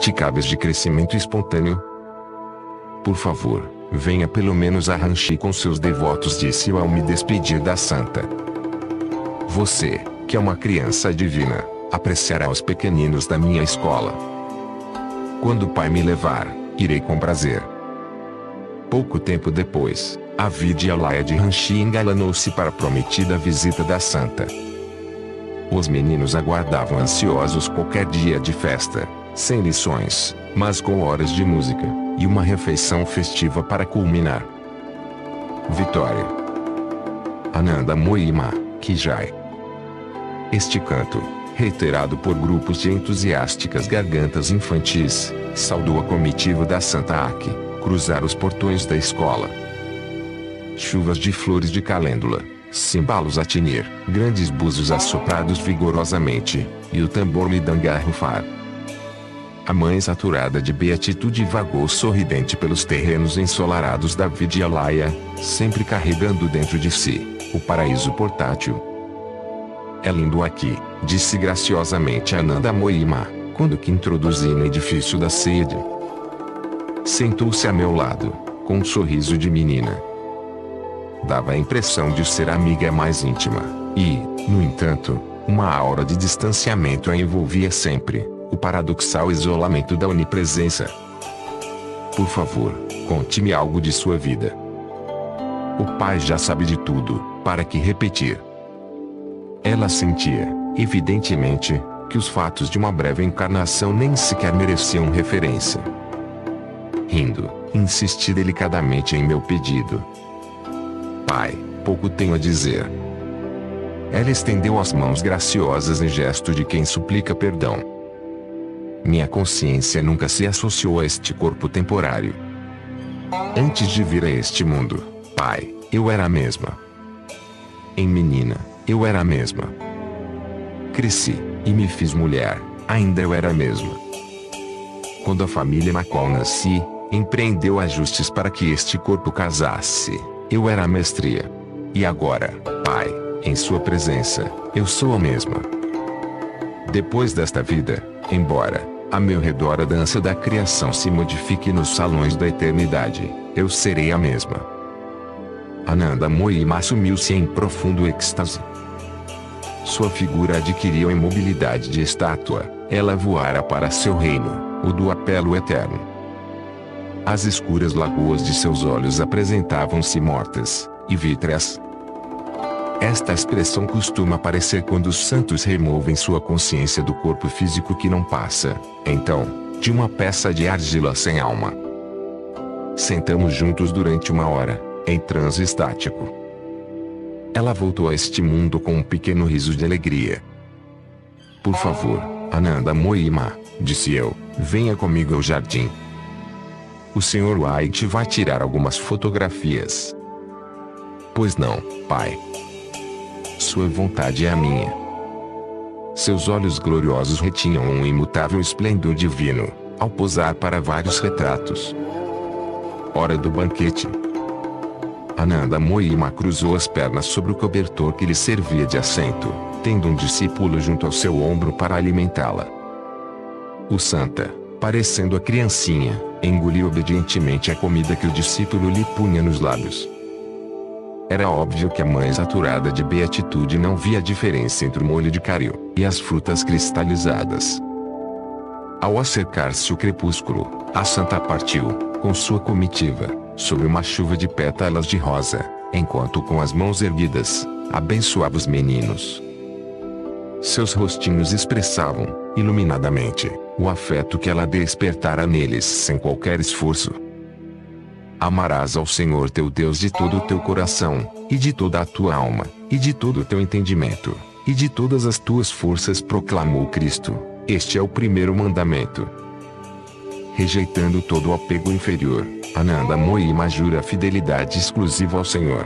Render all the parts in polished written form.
praticáveis de crescimento espontâneo? Por favor, venha pelo menos a Ranchi com seus devotos, disse eu ao me despedir da santa. Você, que é uma criança divina, apreciará os pequeninos da minha escola. Quando o pai me levar, irei com prazer. Pouco tempo depois, a Vidyalaya de Ranchi engalanou-se para a prometida visita da santa. Os meninos aguardavam ansiosos qualquer dia de festa, sem lições, mas com horas de música, e uma refeição festiva para culminar. Vitória. Ananda Moima, Kijai. Este canto, reiterado por grupos de entusiásticas gargantas infantis, saudou a comitiva da Santa Aki, cruzar os portões da escola. Chuvas de flores de calêndula, cimbalos a tinir, grandes búzios assoprados vigorosamente, e o tambor midanga a rufar. A mãe saturada de beatitude vagou sorridente pelos terrenos ensolarados da Vidyalaya, sempre carregando dentro de si o paraíso portátil. É lindo aqui, disse graciosamente Ananda Moima, quando que introduzi no edifício da sede. Sentou-se a meu lado, com um sorriso de menina. Dava a impressão de ser a amiga mais íntima, e, no entanto, uma aura de distanciamento a envolvia sempre, o paradoxal isolamento da onipresença. Por favor, conte-me algo de sua vida. O pai já sabe de tudo, para que repetir? Ela sentia, evidentemente, que os fatos de uma breve encarnação nem sequer mereciam referência. Rindo, insisti delicadamente em meu pedido. Pai, pouco tenho a dizer. Ela estendeu as mãos graciosas em gesto de quem suplica perdão. Minha consciência nunca se associou a este corpo temporário. Antes de vir a este mundo, pai, eu era a mesma. Em menina, eu era a mesma. Cresci, e me fiz mulher, ainda eu era a mesma. Quando a família na qual nasci, empreendeu ajustes para que este corpo casasse, eu era a mestria. E agora, pai, em sua presença, eu sou a mesma. Depois desta vida, embora, a meu redor a dança da criação se modifique nos salões da eternidade, eu serei a mesma. Ananda Moima assumiu-se em profundo êxtase. Sua figura adquiriu a imobilidade de estátua, ela voara para seu reino, o do apelo eterno. As escuras lagoas de seus olhos apresentavam-se mortas, e vítreas. Esta expressão costuma aparecer quando os santos removem sua consciência do corpo físico que não passa, então, de uma peça de argila sem alma. Sentamos juntos durante uma hora, em transe estático. Ela voltou a este mundo com um pequeno riso de alegria. Por favor, Ananda Moima, disse eu, venha comigo ao jardim. O Sr. White vai tirar algumas fotografias. Pois não, pai. Sua vontade é a minha. Seus olhos gloriosos retinham um imutável esplendor divino, ao posar para vários retratos. Hora do banquete. Ananda Moima cruzou as pernas sobre o cobertor que lhe servia de assento, tendo um discípulo junto ao seu ombro para alimentá-la. O santa, parecendo a criancinha, engoliu obedientemente a comida que o discípulo lhe punha nos lábios. Era óbvio que a mãe saturada de beatitude não via diferença entre o molho de caril e as frutas cristalizadas. Ao acercar-se o crepúsculo, a santa partiu, com sua comitiva, sob uma chuva de pétalas de rosa, enquanto com as mãos erguidas, abençoava os meninos. Seus rostinhos expressavam, iluminadamente, o afeto que ela despertara neles sem qualquer esforço. Amarás ao Senhor teu Deus de todo o teu coração, e de toda a tua alma, e de todo o teu entendimento, e de todas as tuas forças, proclamou Cristo. Este é o primeiro mandamento. Rejeitando todo o apego inferior, Ananda Moima jura fidelidade exclusiva ao Senhor.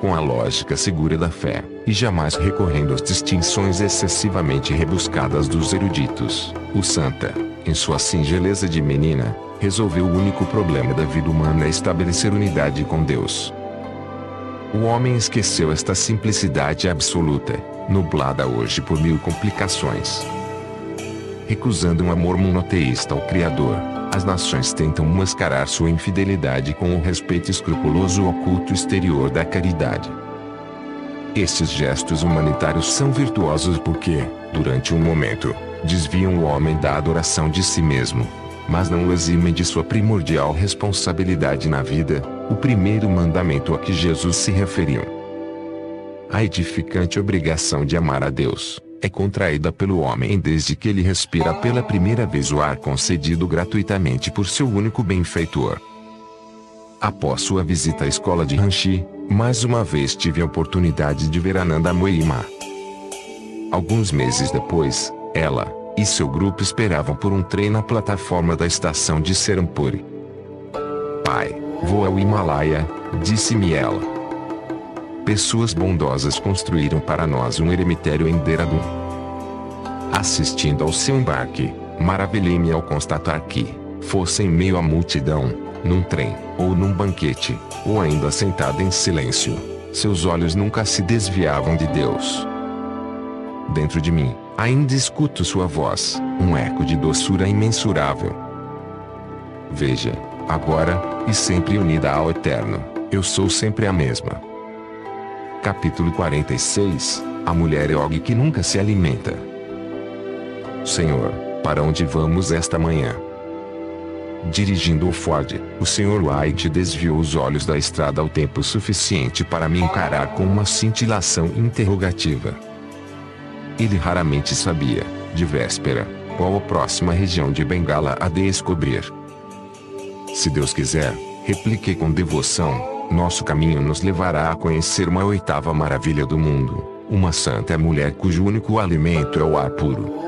Com a lógica segura da fé, e jamais recorrendo às distinções excessivamente rebuscadas dos eruditos, o santa, em sua singeleza de menina, resolveu o único problema da vida humana: estabelecer unidade com Deus. O homem esqueceu esta simplicidade absoluta, nublada hoje por mil complicações. recusando um amor monoteísta ao Criador. As nações tentam mascarar sua infidelidade com o respeito escrupuloso ao culto exterior da caridade. Estes gestos humanitários são virtuosos porque, durante um momento, desviam o homem da adoração de si mesmo, mas não o eximem de sua primordial responsabilidade na vida, o primeiro mandamento a que Jesus se referiu. A edificante obrigação de amar a Deus é contraída pelo homem desde que ele respira pela primeira vez o ar concedido gratuitamente por seu único benfeitor. Após sua visita à escola de Ranchi, mais uma vez tive a oportunidade de ver Ananda Moima. Alguns meses depois, ela e seu grupo esperavam por um trem na plataforma da estação de Serampuri. "Pai, vou ao Himalaia", disse-me ela. "Pessoas bondosas construíram para nós um eremitério em Dehradun." Assistindo ao seu embarque, maravilhei-me ao constatar que, fosse em meio à multidão, num trem, ou num banquete, ou ainda sentada em silêncio, seus olhos nunca se desviavam de Deus. Dentro de mim, ainda escuto sua voz, um eco de doçura imensurável. Veja, agora, e sempre unida ao Eterno, eu sou sempre a mesma. Capítulo 46, A Mulher Yogi que Nunca Se Alimenta. Senhor, para onde vamos esta manhã? Dirigindo o Ford, o Sr. White desviou os olhos da estrada o tempo suficiente para me encarar com uma cintilação interrogativa. Ele raramente sabia, de véspera, qual a próxima região de Bengala a descobrir. Se Deus quiser, repliquei com devoção, nosso caminho nos levará a conhecer uma oitava maravilha do mundo, uma santa mulher cujo único alimento é o ar puro.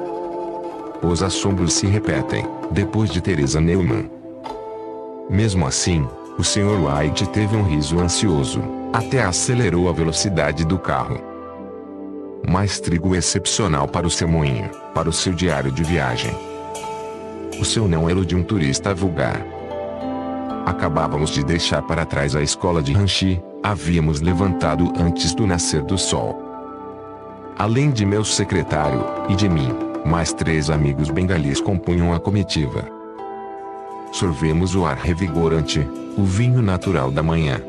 Os assombros se repetem, depois de Teresa Neumann. Mesmo assim, o Sr. White teve um riso ansioso, até acelerou a velocidade do carro. Mais trigo excepcional para o seu moinho, para o seu diário de viagem. O seu não era o de um turista vulgar. Acabávamos de deixar para trás a escola de Ranchi, havíamos levantado antes do nascer do sol. Além de meu secretário, e de mim, mais 3 amigos bengalis compunham a comitiva. Sorvemos o ar revigorante, o vinho natural da manhã.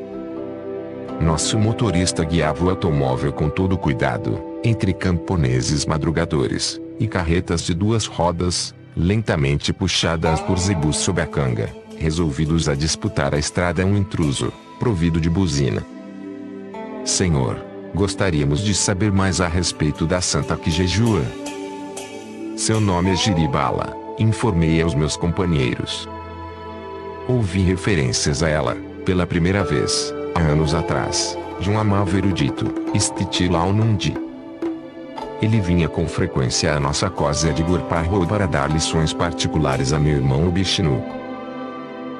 Nosso motorista guiava o automóvel com todo cuidado, entre camponeses madrugadores, e carretas de 2 rodas, lentamente puxadas por zebus sob a canga, resolvidos a disputar a estrada a um intruso, provido de buzina. Senhor, gostaríamos de saber mais a respeito da santa que jejua. Seu nome é Giribala, informei aos meus companheiros. Ouvi referências a ela, pela primeira vez, há anos atrás, de um amável erudito, Stiti Launundi. Ele vinha com frequência à nossa casa de Gurpahul para dar lições particulares a meu irmão Bishnu.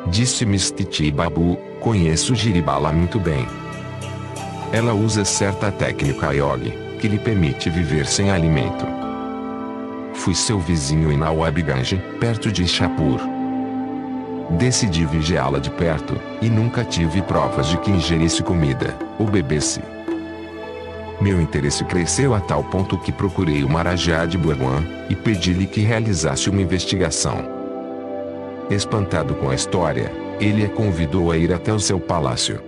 Disse-me Stiti Babu, conheço Giribala muito bem. Ela usa certa técnica yogi, que lhe permite viver sem alimento. Fui seu vizinho em Nawabganj, perto de Shapur. Decidi vigiá-la de perto, e nunca tive provas de que ingerisse comida, ou bebesse. Meu interesse cresceu a tal ponto que procurei o Marajá de Burwan, e pedi-lhe que realizasse uma investigação. Espantado com a história, ele a convidou a ir até o seu palácio.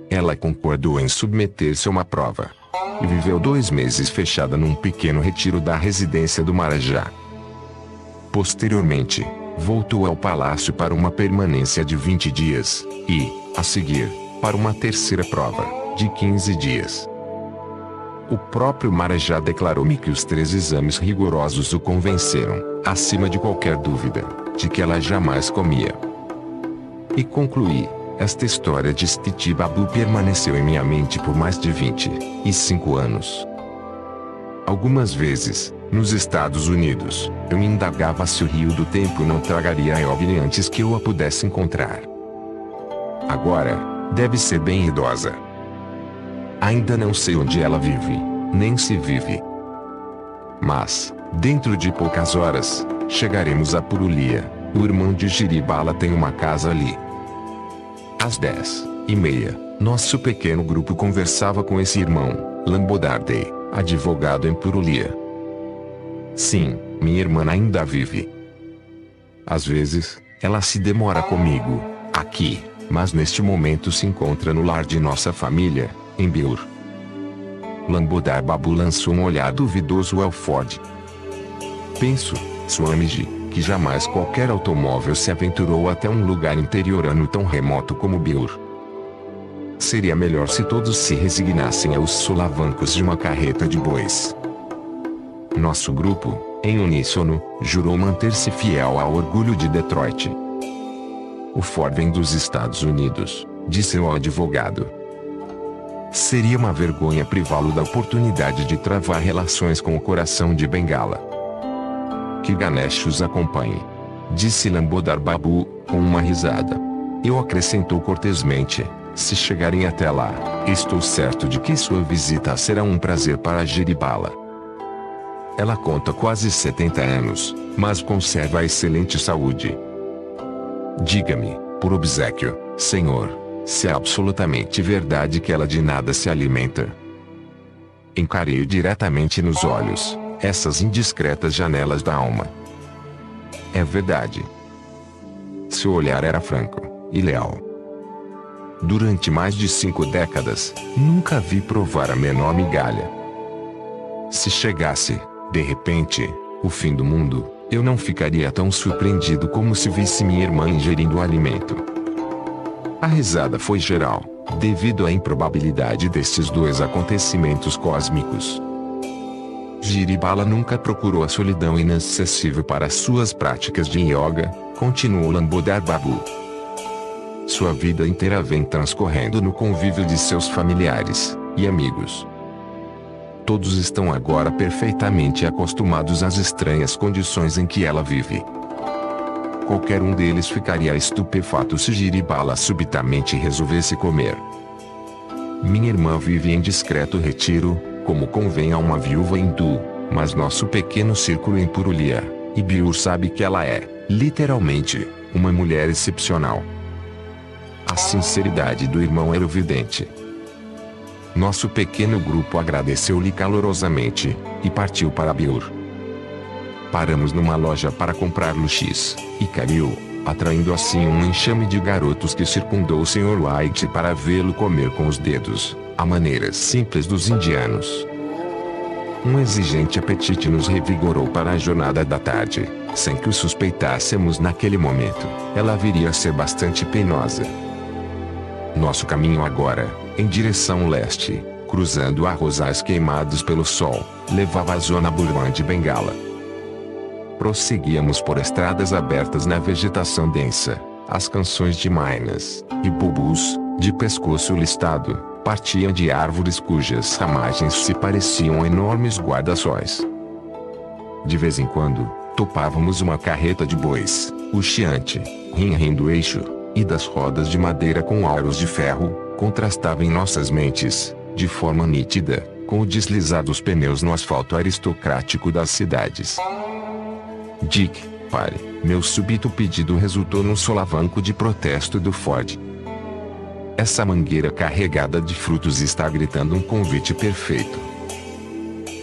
Ela concordou em submeter-se a uma prova. E viveu 2 meses fechada num pequeno retiro da residência do Marajá. Posteriormente, voltou ao palácio para uma permanência de 20 dias, e, a seguir, para uma terceira prova, de 15 dias. O próprio Marajá declarou-me que os 3 exames rigorosos o convenceram, acima de qualquer dúvida, de que ela jamais comia. E concluí. Esta história de Stiti Babu permaneceu em minha mente por mais de 25 anos. Algumas vezes, nos Estados Unidos, eu me indagava se o rio do tempo não tragaria a Yogi antes que eu a pudesse encontrar. Agora, deve ser bem idosa. Ainda não sei onde ela vive, nem se vive. Mas, dentro de poucas horas, chegaremos a Purulia. O irmão de Giribala tem uma casa ali. Às 10h30, nosso pequeno grupo conversava com esse irmão, Lambodardei, advogado em Purulia. Sim, minha irmã ainda vive. Às vezes, ela se demora comigo, aqui, mas neste momento se encontra no lar de nossa família, em Biur. Lambodar Babu lançou um olhar duvidoso ao Ford. Penso, Swamiji, que jamais qualquer automóvel se aventurou até um lugar interiorano tão remoto como Biur. Seria melhor se todos se resignassem aos solavancos de uma carreta de bois. Nosso grupo, em uníssono, jurou manter-se fiel ao orgulho de Detroit. O Ford vem dos Estados Unidos, disse o advogado. Seria uma vergonha privá-lo da oportunidade de travar relações com o coração de Bengala. Que Ganesh os acompanhe, disse Lambodar Babu, com uma risada. Eu acrescentou cortesmente, se chegarem até lá, estou certo de que sua visita será um prazer para Giribala. Ela conta quase 70 anos, mas conserva excelente saúde. Diga-me, por obséquio, senhor, se é absolutamente verdade que ela de nada se alimenta. Encarei-o diretamente nos olhos, essas indiscretas janelas da alma. É verdade. Seu olhar era franco e leal. Durante mais de 5 décadas, nunca vi provar a menor migalha. Se chegasse, de repente, o fim do mundo, eu não ficaria tão surpreendido como se visse minha irmã ingerindo o alimento. A risada foi geral, devido à improbabilidade destes dois acontecimentos cósmicos. Giribala nunca procurou a solidão inacessível para suas práticas de yoga, continuou Lambodar Babu. Sua vida inteira vem transcorrendo no convívio de seus familiares e amigos. Todos estão agora perfeitamente acostumados às estranhas condições em que ela vive. Qualquer um deles ficaria estupefato se Giribala subitamente resolvesse comer. Minha irmã vive em discreto retiro, como convém a uma viúva hindu, mas nosso pequeno círculo em Purulia, e Biur sabe que ela é, literalmente, uma mulher excepcional. A sinceridade do irmão era evidente. Nosso pequeno grupo agradeceu-lhe calorosamente, e partiu para Biur. Paramos numa loja para comprar luxis, e Karil, atraindo assim um enxame de garotos que circundou o Sr. White para vê-lo comer com os dedos, a maneira simples dos indianos. Um exigente apetite nos revigorou para a jornada da tarde, sem que o suspeitássemos naquele momento, ela viria a ser bastante penosa. Nosso caminho agora, em direção leste, cruzando arrozais queimados pelo sol, levava à zona Burman de Bengala. Prosseguíamos por estradas abertas na vegetação densa, as canções de Minas e Bubus, de pescoço listado, partiam de árvores cujas ramagens se pareciam enormes guarda-sóis. De vez em quando, topávamos uma carreta de bois, o chiante, rim do eixo, e das rodas de madeira com aros de ferro, contrastava em nossas mentes, de forma nítida, com o deslizar dos pneus no asfalto aristocrático das cidades. Dick, pare, meu súbito pedido resultou num solavanco de protesto do Ford. Essa mangueira carregada de frutos está gritando um convite perfeito.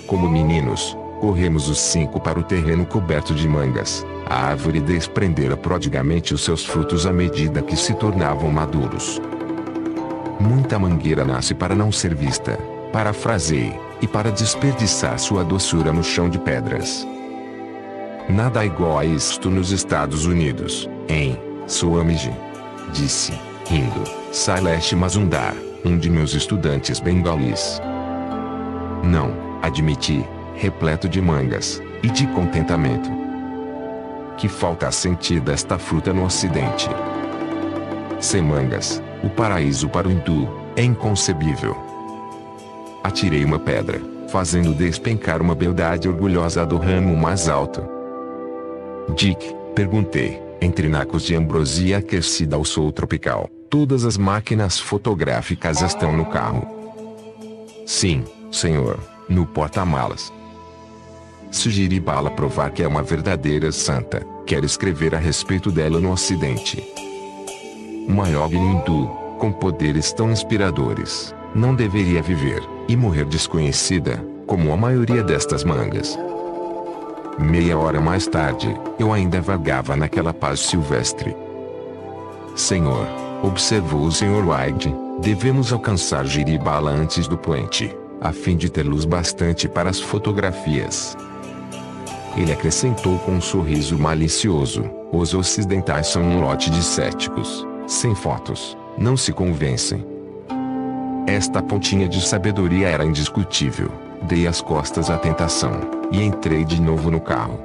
Como meninos, corremos os 5 para o terreno coberto de mangas. A árvore desprendera prodigamente os seus frutos à medida que se tornavam maduros. Muita mangueira nasce para não ser vista, parafraseei, e para desperdiçar sua doçura no chão de pedras. Nada igual a isto nos Estados Unidos, hein, Swamiji? Disse, rindo, Sailesh Mazumdar, um de meus estudantes bengalis. Não, admiti, repleto de mangas, e de contentamento. Que falta sentida esta fruta no ocidente. Sem mangas, o paraíso para o hindu, é inconcebível. Atirei uma pedra, fazendo despencar uma beldade orgulhosa do ramo mais alto. Dick, perguntei, entre nacos de ambrosia aquecida ao sol tropical, todas as máquinas fotográficas estão no carro? Sim, senhor, no porta-malas. Se Giribala provar que é uma verdadeira santa, quero escrever a respeito dela no ocidente. Uma yogini hindu, com poderes tão inspiradores, não deveria viver, e morrer desconhecida, como a maioria destas mangas. Meia hora mais tarde, eu ainda vagava naquela paz silvestre. Senhor, observou o Sr. White, devemos alcançar Jiribala antes do puente, a fim de ter luz bastante para as fotografias. Ele acrescentou com um sorriso malicioso: os ocidentais são um lote de céticos, sem fotos, não se convencem. Esta pontinha de sabedoria era indiscutível. Dei as costas à tentação, e entrei de novo no carro.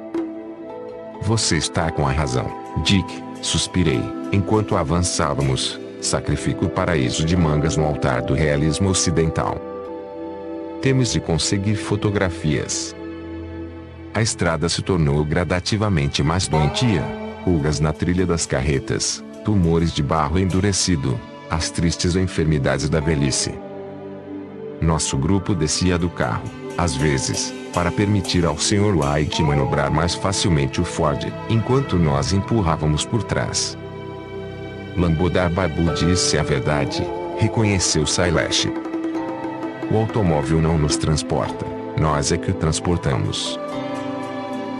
Você está com a razão, Dick, suspirei, enquanto avançávamos. Sacrifico o paraíso de mangas no altar do realismo ocidental. Temos de conseguir fotografias. A estrada se tornou gradativamente mais doentia. Rugas na trilha das carretas, tumores de barro endurecido, as tristes enfermidades da velhice. Nosso grupo descia do carro, às vezes, para permitir ao Sr. White manobrar mais facilmente o Ford, enquanto nós empurrávamos por trás. Lambodar Babu disse a verdade, reconheceu Sailesh. O automóvel não nos transporta, nós é que o transportamos.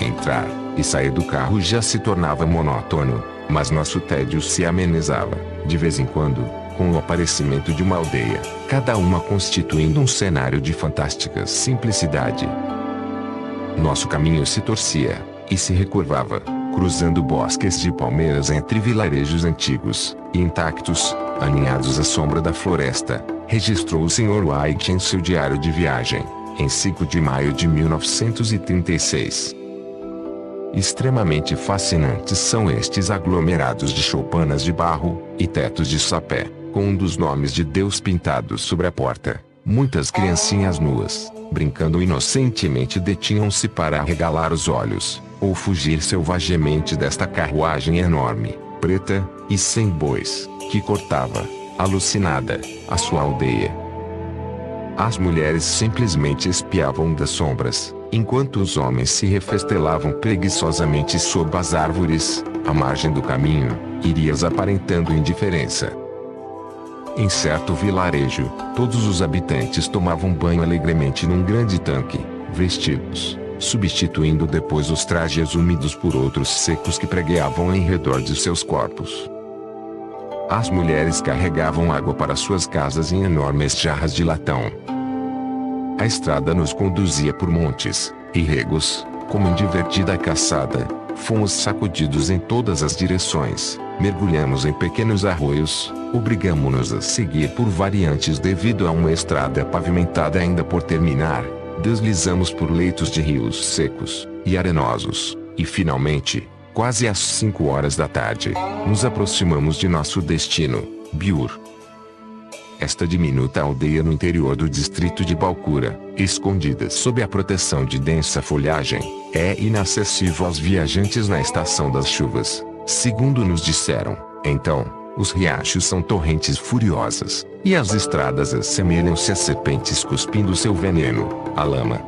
Entrar e sair do carro já se tornava monótono, mas nosso tédio se amenizava, de vez em quando, com o aparecimento de uma aldeia, cada uma constituindo um cenário de fantástica simplicidade. Nosso caminho se torcia, e se recurvava, cruzando bosques de palmeiras entre vilarejos antigos, e intactos, aninhados à sombra da floresta, registrou o Sr. White em seu diário de viagem, em 5 de maio de 1936. Extremamente fascinantes são estes aglomerados de choupanas de barro, e tetos de sapé, com um dos nomes de Deus pintados sobre a porta. Muitas criancinhas nuas, brincando inocentemente, detinham-se para arregalar os olhos, ou fugir selvagemente desta carruagem enorme, preta, e sem bois, que cortava, alucinada, a sua aldeia. As mulheres simplesmente espiavam das sombras, enquanto os homens se refestelavam preguiçosamente sob as árvores, à margem do caminho, irias aparentando indiferença. Em certo vilarejo, todos os habitantes tomavam banho alegremente num grande tanque, vestidos, substituindo depois os trajes úmidos por outros secos que pregueavam em redor de seus corpos. As mulheres carregavam água para suas casas em enormes jarras de latão. A estrada nos conduzia por montes e regos, como em divertida caçada. Fomos sacudidos em todas as direções, mergulhamos em pequenos arroios, obrigamo-nos a seguir por variantes devido a uma estrada pavimentada ainda por terminar, deslizamos por leitos de rios secos e arenosos, e finalmente, quase às 5 horas da tarde, nos aproximamos de nosso destino, Biur. Esta diminuta aldeia no interior do distrito de Balcura, escondida sob a proteção de densa folhagem, é inacessível aos viajantes na estação das chuvas, segundo nos disseram. Então, os riachos são torrentes furiosas, e as estradas assemelham-se a serpentes cuspindo seu veneno, a lama.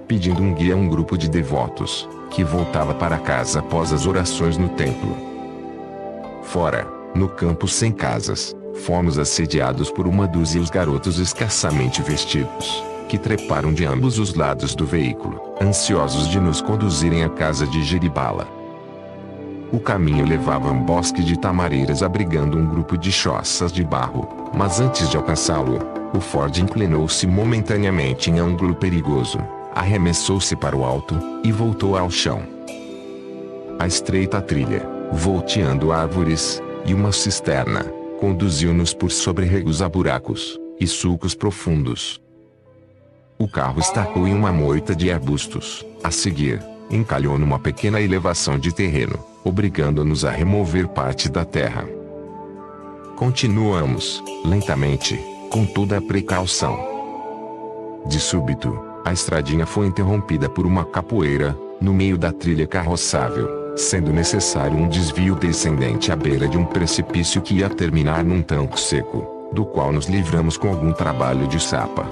Pedindo um guia a um grupo de devotos, que voltava para casa após as orações no templo. Fora, no campo sem casas, fomos assediados por uma dúzia de garotos escassamente vestidos, que treparam de ambos os lados do veículo, ansiosos de nos conduzirem à casa de Jiribala. O caminho levava a um bosque de tamareiras abrigando um grupo de choças de barro, mas antes de alcançá-lo, o Ford inclinou-se momentaneamente em ângulo perigoso, arremessou-se para o alto, e voltou ao chão. A estreita trilha, volteando árvores, e uma cisterna, conduziu-nos por sobre regos a buracos, e sulcos profundos. O carro estacou em uma moita de arbustos, a seguir, encalhou numa pequena elevação de terreno, obrigando-nos a remover parte da terra. Continuamos, lentamente, com toda a precaução. De súbito, a estradinha foi interrompida por uma capoeira, no meio da trilha carroçável, sendo necessário um desvio descendente à beira de um precipício que ia terminar num tanque seco, do qual nos livramos com algum trabalho de sapa.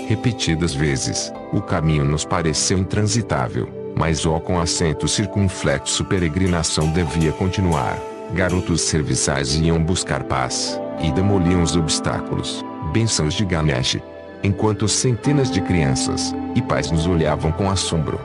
Repetidas vezes, o caminho nos pareceu intransitável, mas com acento circunflexo peregrinação devia continuar. Garotos serviçais iam buscar paz, e demoliam os obstáculos, bênçãos de Ganesh. Enquanto centenas de crianças e pais nos olhavam com assombro.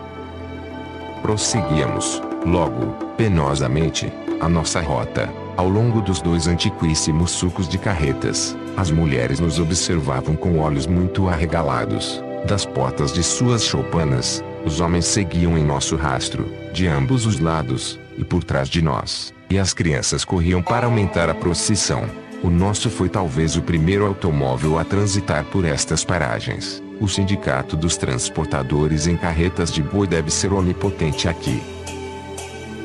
Prosseguíamos, logo, penosamente, a nossa rota. Ao longo dos 2 antiquíssimos sulcos de carretas, as mulheres nos observavam com olhos muito arregalados. Das portas de suas choupanas, os homens seguiam em nosso rastro, de ambos os lados, e por trás de nós, e as crianças corriam para aumentar a procissão. O nosso foi talvez o primeiro automóvel a transitar por estas paragens. O sindicato dos transportadores em carretas de boi deve ser onipotente aqui.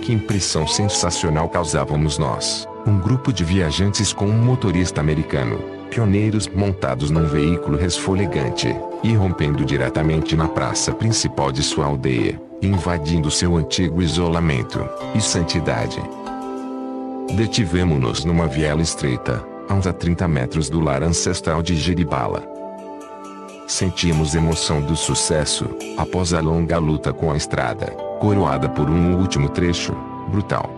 Que impressão sensacional causávamos nós, um grupo de viajantes com um motorista americano, pioneiros montados num veículo resfolegante, e rompendo diretamente na praça principal de sua aldeia, invadindo seu antigo isolamento e santidade. Detivemo-nos numa viela estreita, a uns 30 metros do lar ancestral de Jiribala. Sentimos emoção do sucesso, após a longa luta com a estrada, coroada por um último trecho, brutal.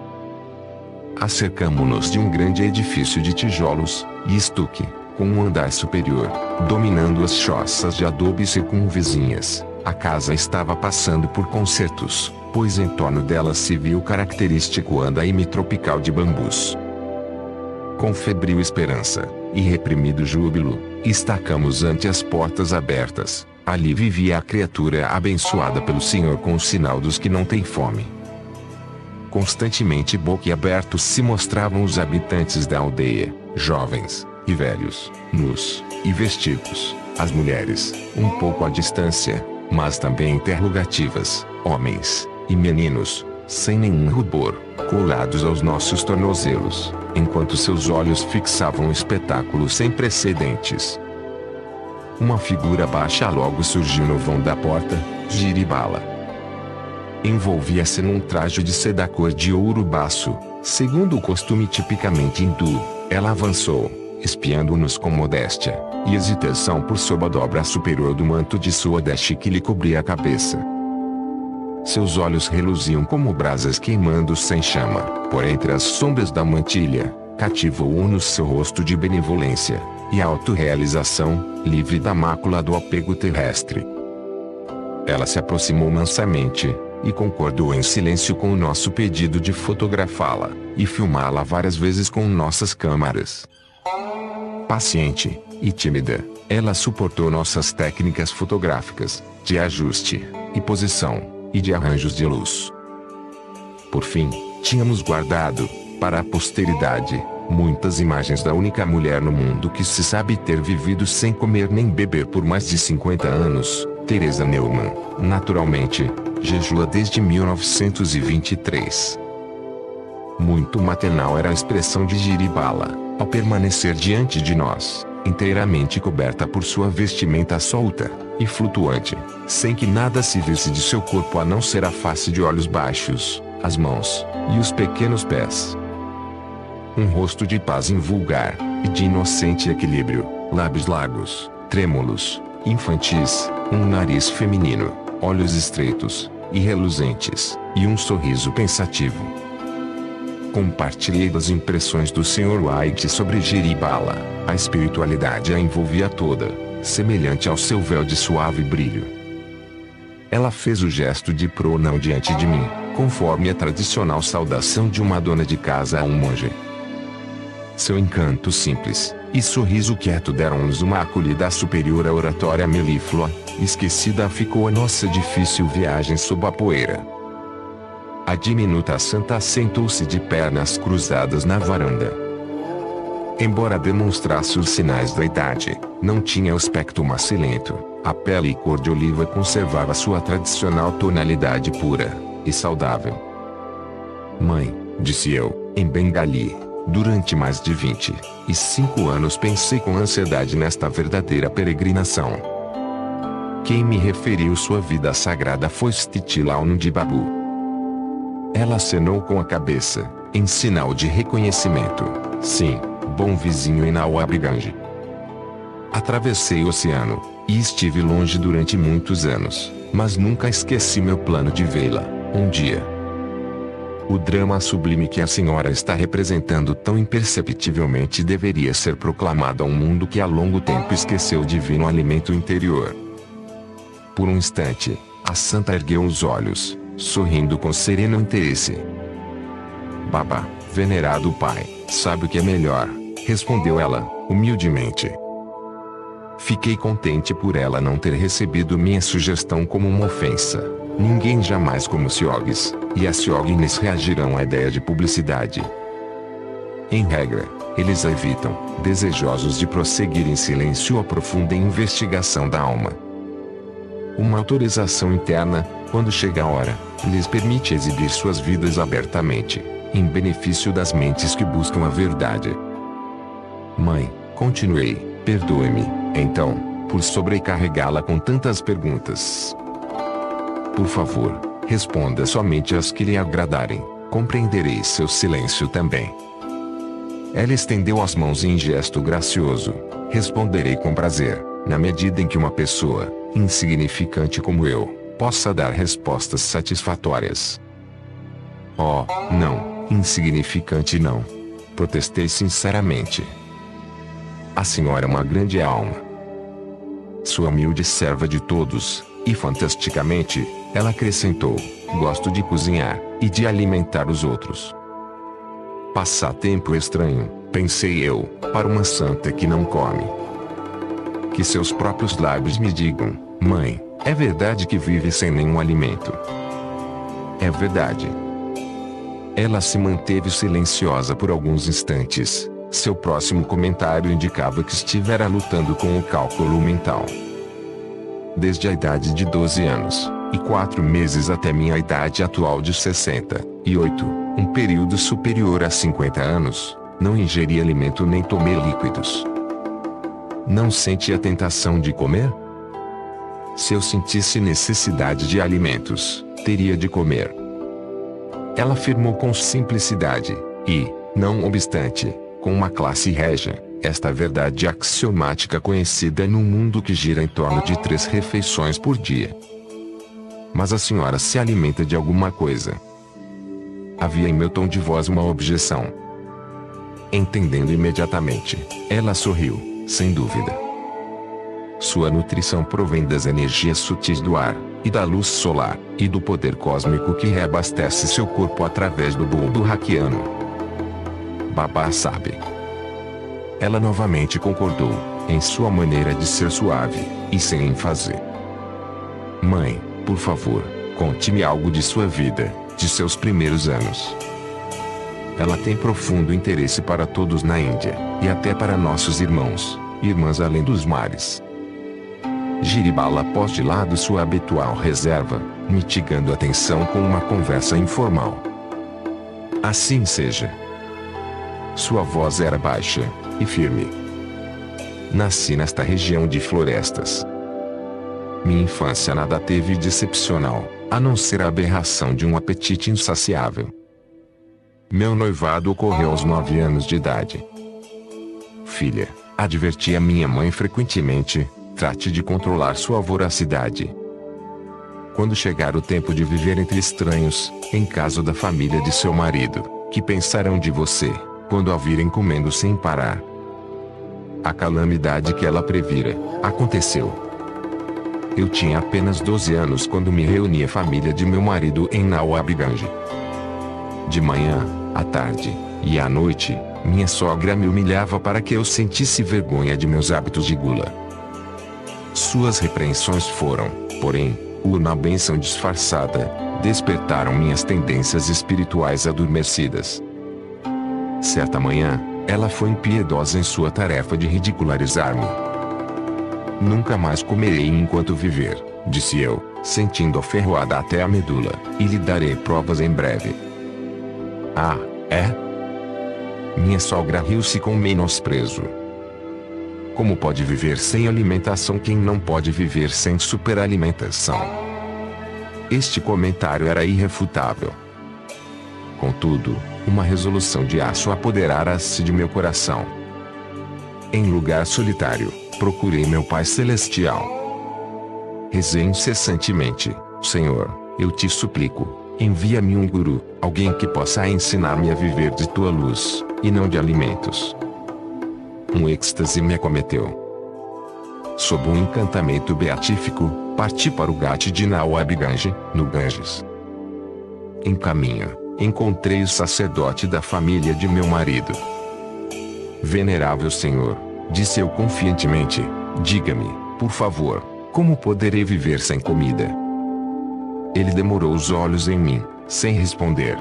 Acercamo-nos de um grande edifício de tijolos e estuque, com um andar superior, dominando as choças de adobe circunvizinhas. A casa estava passando por concertos, pois em torno dela se viu o característico andaime tropical de bambus. Com febril esperança, e reprimido júbilo, estacamos ante as portas abertas. Ali vivia a criatura abençoada pelo Senhor com o sinal dos que não têm fome. Constantemente boquiabertos se mostravam os habitantes da aldeia, jovens e velhos, nus e vestidos, as mulheres, um pouco à distância, mas também interrogativas, homens e meninos, sem nenhum rubor, colados aos nossos tornozelos, enquanto seus olhos fixavam um espetáculo sem precedentes. Uma figura baixa logo surgiu no vão da porta, Jiribala. Envolvia-se num traje de seda cor de ouro baço, segundo o costume tipicamente hindu. Ela avançou, espiando-nos com modéstia e hesitação por sob a dobra superior do manto de sua deste que lhe cobria a cabeça. Seus olhos reluziam como brasas queimando sem chama, por entre as sombras da mantilha, cativou-o no seu rosto de benevolência e autorrealização, livre da mácula do apego terrestre. Ela se aproximou mansamente, e concordou em silêncio com o nosso pedido de fotografá-la, e filmá-la várias vezes com nossas câmaras. Paciente e tímida, ela suportou nossas técnicas fotográficas, de ajuste, e posição, e de arranjos de luz. Por fim, tínhamos guardado, para a posteridade, muitas imagens da única mulher no mundo que se sabe ter vivido sem comer nem beber por mais de 50 anos, Teresa Neumann, naturalmente, jejua desde 1923. Muito maternal era a expressão de Jiribala, ao permanecer diante de nós, inteiramente coberta por sua vestimenta solta e flutuante, sem que nada se visse de seu corpo a não ser a face de olhos baixos, as mãos e os pequenos pés. Um rosto de paz invulgar e de inocente equilíbrio, lábios largos, trêmulos, infantis, um nariz feminino, olhos estreitos e reluzentes, e um sorriso pensativo. Compartilhei das impressões do Sr. White sobre Jiribala. A espiritualidade a envolvia toda, semelhante ao seu véu de suave brilho. Ela fez o gesto de pronão diante de mim, conforme a tradicional saudação de uma dona de casa a um monge. Seu encanto simples e sorriso quieto deram-nos uma acolhida superior à oratória melíflua. Esquecida ficou a nossa difícil viagem sob a poeira. A diminuta santa assentou-se de pernas cruzadas na varanda. Embora demonstrasse os sinais da idade, não tinha aspecto macilento. A pele e cor de oliva conservava sua tradicional tonalidade pura e saudável. Mãe, disse eu, em bengali, durante mais de 25 anos pensei com ansiedade nesta verdadeira peregrinação. Quem me referiu sua vida sagrada foi Stitilau Babu. Ela acenou com a cabeça, em sinal de reconhecimento. Sim, bom vizinho em Nawabganj. Atravessei o oceano, e estive longe durante muitos anos, mas nunca esqueci meu plano de vê-la, um dia. O drama sublime que a senhora está representando tão imperceptivelmente deveria ser proclamado a um mundo que há longo tempo esqueceu o divino alimento interior. Por um instante, a santa ergueu os olhos, sorrindo com sereno interesse. Baba, venerado pai, sabe o que é melhor, respondeu ela, humildemente. Fiquei contente por ela não ter recebido minha sugestão como uma ofensa. Ninguém jamais como Siogues, e as Siogues reagirão à ideia de publicidade. Em regra, eles a evitam, desejosos de prosseguir em silêncio a profunda investigação da alma. Uma autorização interna, quando chega a hora, lhes permite exibir suas vidas abertamente, em benefício das mentes que buscam a verdade. Mãe, continuei, perdoe-me, então, por sobrecarregá-la com tantas perguntas. Por favor, responda somente as que lhe agradarem, compreenderei seu silêncio também. Ela estendeu as mãos em gesto gracioso. Responderei com prazer, na medida em que uma pessoa, insignificante como eu, possa dar respostas satisfatórias. Oh, não, insignificante não. Protestei sinceramente. A senhora é uma grande alma. Sua humilde serva de todos, e fantasticamente, ela acrescentou, gosto de cozinhar, e de alimentar os outros. Passatempo estranho, pensei eu, para uma santa que não come. Que seus próprios lábios me digam, mãe, é verdade que vive sem nenhum alimento? É verdade. Ela se manteve silenciosa por alguns instantes. Seu próximo comentário indicava que estivera lutando com o cálculo mental. Desde a idade de 12 anos, e 4 meses até minha idade atual de 68, um período superior a 50 anos, não ingeri alimento nem tomei líquidos. Não senti a tentação de comer? Se eu sentisse necessidade de alimentos, teria de comer. Ela afirmou com simplicidade, e, não obstante, com uma classe régia, esta verdade axiomática conhecida num mundo que gira em torno de 3 refeições por dia. Mas a senhora se alimenta de alguma coisa. Havia em meu tom de voz uma objeção. Entendendo imediatamente, ela sorriu, sem dúvida. Sua nutrição provém das energias sutis do ar, e da luz solar, e do poder cósmico que reabastece seu corpo através do bulbo raquiano. Babá sabe. Ela novamente concordou, em sua maneira de ser suave, e sem ênfase. Mãe, por favor, conte-me algo de sua vida, de seus primeiros anos. Ela tem profundo interesse para todos na Índia, e até para nossos irmãos, irmãs além dos mares. Giribala pôs de lado sua habitual reserva, mitigando a tensão com uma conversa informal. Assim seja. Sua voz era baixa e firme. Nasci nesta região de florestas. Minha infância nada teve de excepcional, a não ser a aberração de um apetite insaciável. Meu noivado ocorreu aos 9 anos de idade. Filha, advertia minha mãe frequentemente, trate de controlar sua voracidade. Quando chegar o tempo de viver entre estranhos, em casa da família de seu marido, que pensarão de você, quando a virem comendo sem parar? A calamidade que ela previra, aconteceu. Eu tinha apenas 12 anos quando me reuni à família de meu marido em Nawabganj. De manhã, à tarde, e à noite, minha sogra me humilhava para que eu sentisse vergonha de meus hábitos de gula. Suas repreensões foram, porém, uma bênção disfarçada, despertaram minhas tendências espirituais adormecidas. Certa manhã, ela foi impiedosa em sua tarefa de ridicularizar-me. Nunca mais comerei enquanto viver, disse eu, sentindo a ferroada até a medula, e lhe darei provas em breve. Ah, é? Minha sogra riu-se com menosprezo. Como pode viver sem alimentação quem não pode viver sem superalimentação? Este comentário era irrefutável. Contudo, uma resolução de aço apoderara-se de meu coração. Em lugar solitário, procurei meu Pai Celestial. Rezei incessantemente, Senhor, eu te suplico, envia-me um guru, alguém que possa ensinar-me a viver de tua luz, e não de alimentos. Um êxtase me acometeu. Sob um encantamento beatífico, parti para o Ghat de Nawabganj, no Ganges. Em caminho, encontrei o sacerdote da família de meu marido. Venerável senhor, disse eu confiantemente, diga-me, por favor, como poderei viver sem comida? Ele demorou os olhos em mim, sem responder.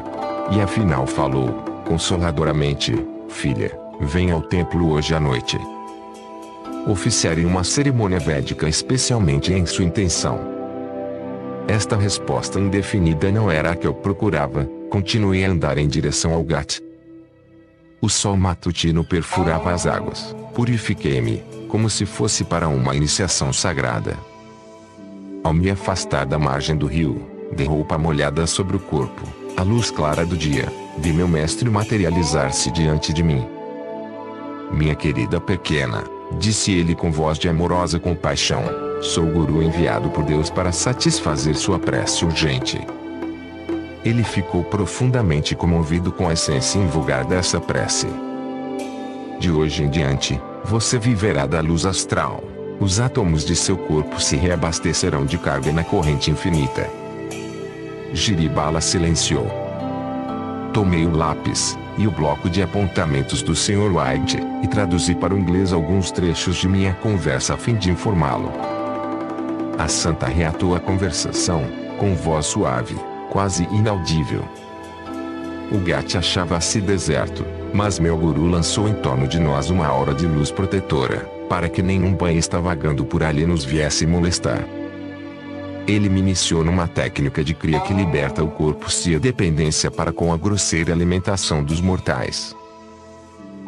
E afinal falou, consoladoramente, filha, venha ao templo hoje à noite. Oficiarei uma cerimônia védica especialmente em sua intenção. Esta resposta indefinida não era a que eu procurava, continuei a andar em direção ao Ghat. O sol matutino perfurava as águas, purifiquei-me, como se fosse para uma iniciação sagrada. Ao me afastar da margem do rio, de roupa molhada sobre o corpo, à luz clara do dia, vi meu mestre materializar-se diante de mim. Minha querida pequena, disse ele com voz de amorosa compaixão, sou o guru enviado por Deus para satisfazer sua prece urgente. Ele ficou profundamente comovido com a essência invulgar dessa prece. De hoje em diante, você viverá da luz astral. Os átomos de seu corpo se reabastecerão de carga na corrente infinita. Giribala silenciou. Tomei o lápis e o bloco de apontamentos do Sr. White e traduzi para o inglês alguns trechos de minha conversa a fim de informá-lo. A santa reatou a conversação, com voz suave, quase inaudível. O Ghat achava-se deserto, mas meu guru lançou em torno de nós uma aura de luz protetora, para que nenhum banhista vagando por ali nos viesse molestar. Ele me iniciou numa técnica de cria que liberta o corpo-se a dependência para com a grosseira alimentação dos mortais.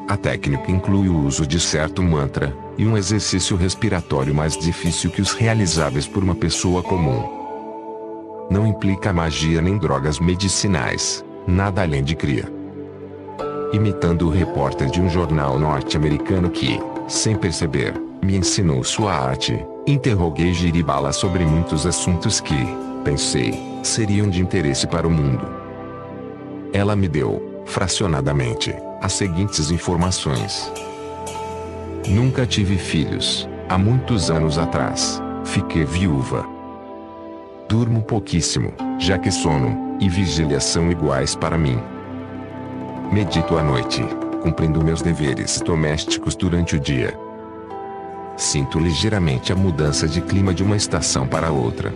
A técnica inclui o uso de certo mantra, e um exercício respiratório mais difícil que os realizáveis por uma pessoa comum. Não implica magia nem drogas medicinais, nada além de cria. Imitando o repórter de um jornal norte-americano que, sem perceber, me ensinou sua arte, interroguei Giribala sobre muitos assuntos que, pensei, seriam de interesse para o mundo. Ela me deu, fracionadamente, as seguintes informações. Nunca tive filhos, há muitos anos atrás, fiquei viúva. Durmo pouquíssimo, já que sono e vigília são iguais para mim. Medito à noite, cumprindo meus deveres domésticos durante o dia. Sinto ligeiramente a mudança de clima de uma estação para outra.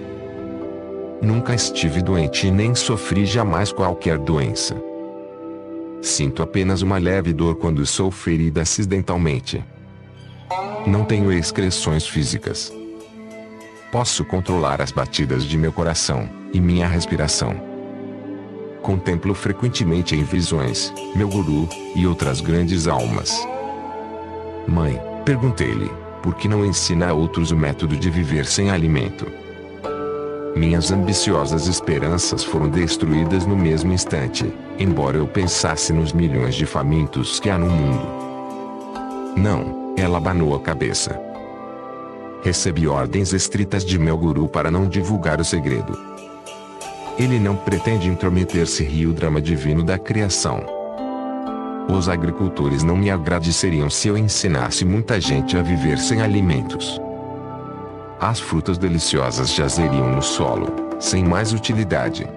Nunca estive doente e nem sofri jamais qualquer doença. Sinto apenas uma leve dor quando sou ferida acidentalmente. Não tenho excreções físicas. Posso controlar as batidas de meu coração e minha respiração. Contemplo frequentemente em visões meu guru e outras grandes almas. Mãe, perguntei-lhe, por que não ensina a outros o método de viver sem alimento? Minhas ambiciosas esperanças foram destruídas no mesmo instante, embora eu pensasse nos milhões de famintos que há no mundo. Não, ela abanou a cabeça. Recebi ordens estritas de meu guru para não divulgar o segredo. Ele não pretende intrometer-se no drama divino da criação. Os agricultores não me agradeceriam se eu ensinasse muita gente a viver sem alimentos. As frutas deliciosas jazeriam no solo, sem mais utilidade.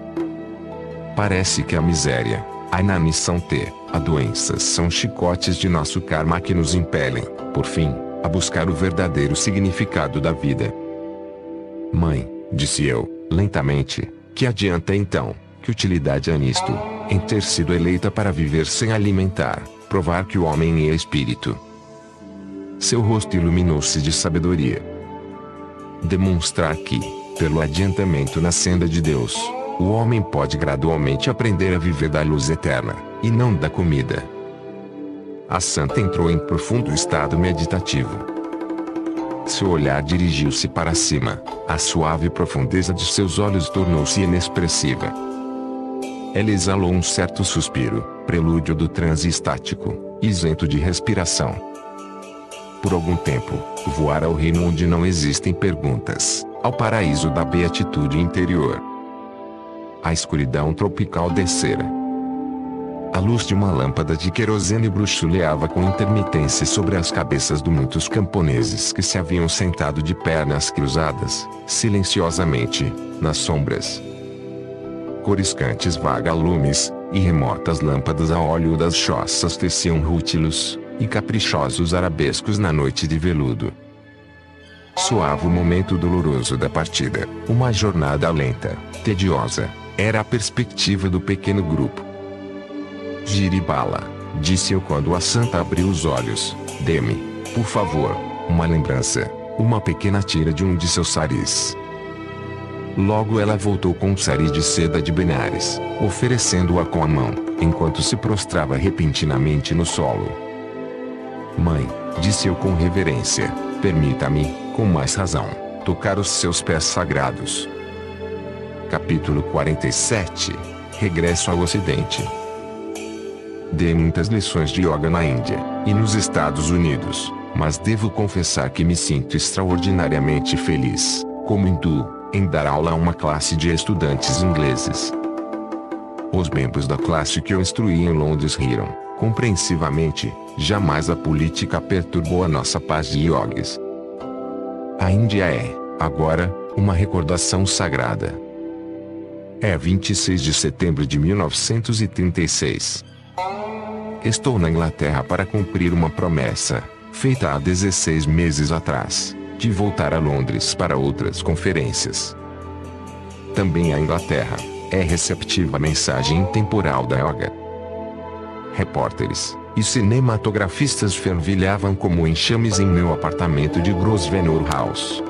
Parece que a miséria, a inanição a doenças são chicotes de nosso karma que nos impelem, por fim, a buscar o verdadeiro significado da vida. Mãe, disse eu, lentamente, que adianta então, que utilidade há nisto, em ter sido eleita para viver sem alimentar, provar que o homem é espírito. Seu rosto iluminou-se de sabedoria. Demonstrar que, pelo adiantamento na senda de Deus, o homem pode gradualmente aprender a viver da luz eterna, e não da comida. A santa entrou em profundo estado meditativo. Seu olhar dirigiu-se para cima, a suave profundeza de seus olhos tornou-se inexpressiva. Ela exalou um certo suspiro, prelúdio do transe estático, isento de respiração. Por algum tempo, voara ao reino onde não existem perguntas, ao paraíso da beatitude interior. A escuridão tropical descera. A luz de uma lâmpada de querosene bruxuleava com intermitência sobre as cabeças de muitos camponeses que se haviam sentado de pernas cruzadas, silenciosamente, nas sombras. coriscantes vagalumes, e remotas lâmpadas a óleo das choças teciam rútilos, e caprichosos arabescos na noite de veludo. Soava o momento doloroso da partida, uma jornada lenta, tediosa, era a perspectiva do pequeno grupo. Giribala, disse eu quando a santa abriu os olhos, dê-me, por favor, uma lembrança, uma pequena tira de um de seus saris. Logo ela voltou com um sari de seda de Benares, oferecendo-a com a mão, enquanto se prostrava repentinamente no solo. Mãe, disse eu com reverência, permita-me, com mais razão, tocar os seus pés sagrados. Capítulo 47 Regresso ao Ocidente. Dei muitas lições de yoga na Índia, e nos Estados Unidos, mas devo confessar que me sinto extraordinariamente feliz, como hindu, em dar aula a uma classe de estudantes ingleses. Os membros da classe que eu instruí em Londres riram, compreensivamente, jamais a política perturbou a nossa paz de yogis. A Índia é, agora, uma recordação sagrada. É 26 de setembro de 1936. Estou na Inglaterra para cumprir uma promessa, feita há 16 meses atrás, de voltar a Londres para outras conferências. Também a Inglaterra é receptiva à mensagem intemporal da yoga. Repórteres e cinematografistas fervilhavam como enxames em meu apartamento de Grosvenor House.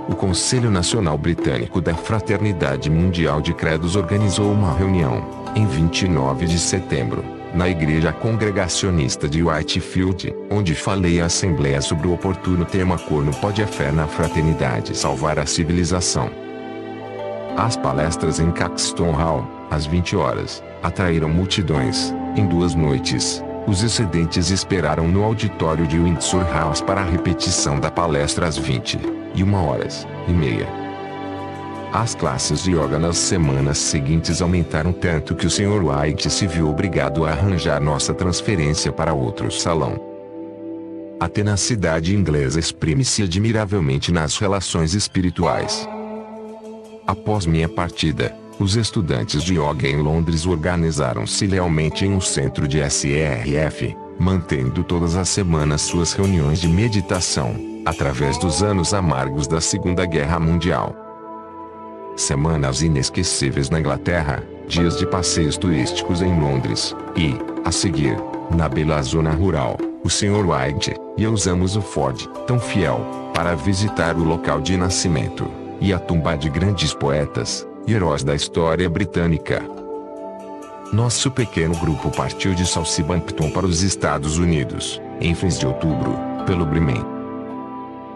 O Conselho Nacional Britânico da Fraternidade Mundial de Credos organizou uma reunião, em 29 de setembro, na Igreja Congregacionista de Whitefield, onde falei à Assembleia sobre o oportuno tema Corno pode a fé na fraternidade salvar a civilização. As palestras em Caxton Hall, às 20 horas, atraíram multidões. Em 2 noites, os excedentes esperaram no auditório de Windsor House para a repetição da palestra às 21h30. As classes de yoga nas semanas seguintes aumentaram tanto que o Sr. White se viu obrigado a arranjar nossa transferência para outro salão. A tenacidade inglesa exprime-se admiravelmente nas relações espirituais. Após minha partida, os estudantes de yoga em Londres organizaram-se lealmente em um centro de SRF, mantendo todas as semanas suas reuniões de meditação, através dos anos amargos da Segunda Guerra Mundial. Semanas inesquecíveis na Inglaterra, dias de passeios turísticos em Londres, e, a seguir, na bela zona rural, o Sr. White e eu usamos o Ford, tão fiel, para visitar o local de nascimento, e a tumba de grandes poetas e heróis da história britânica. Nosso pequeno grupo partiu de Southampton para os Estados Unidos, em fins de outubro, pelo Birmingham.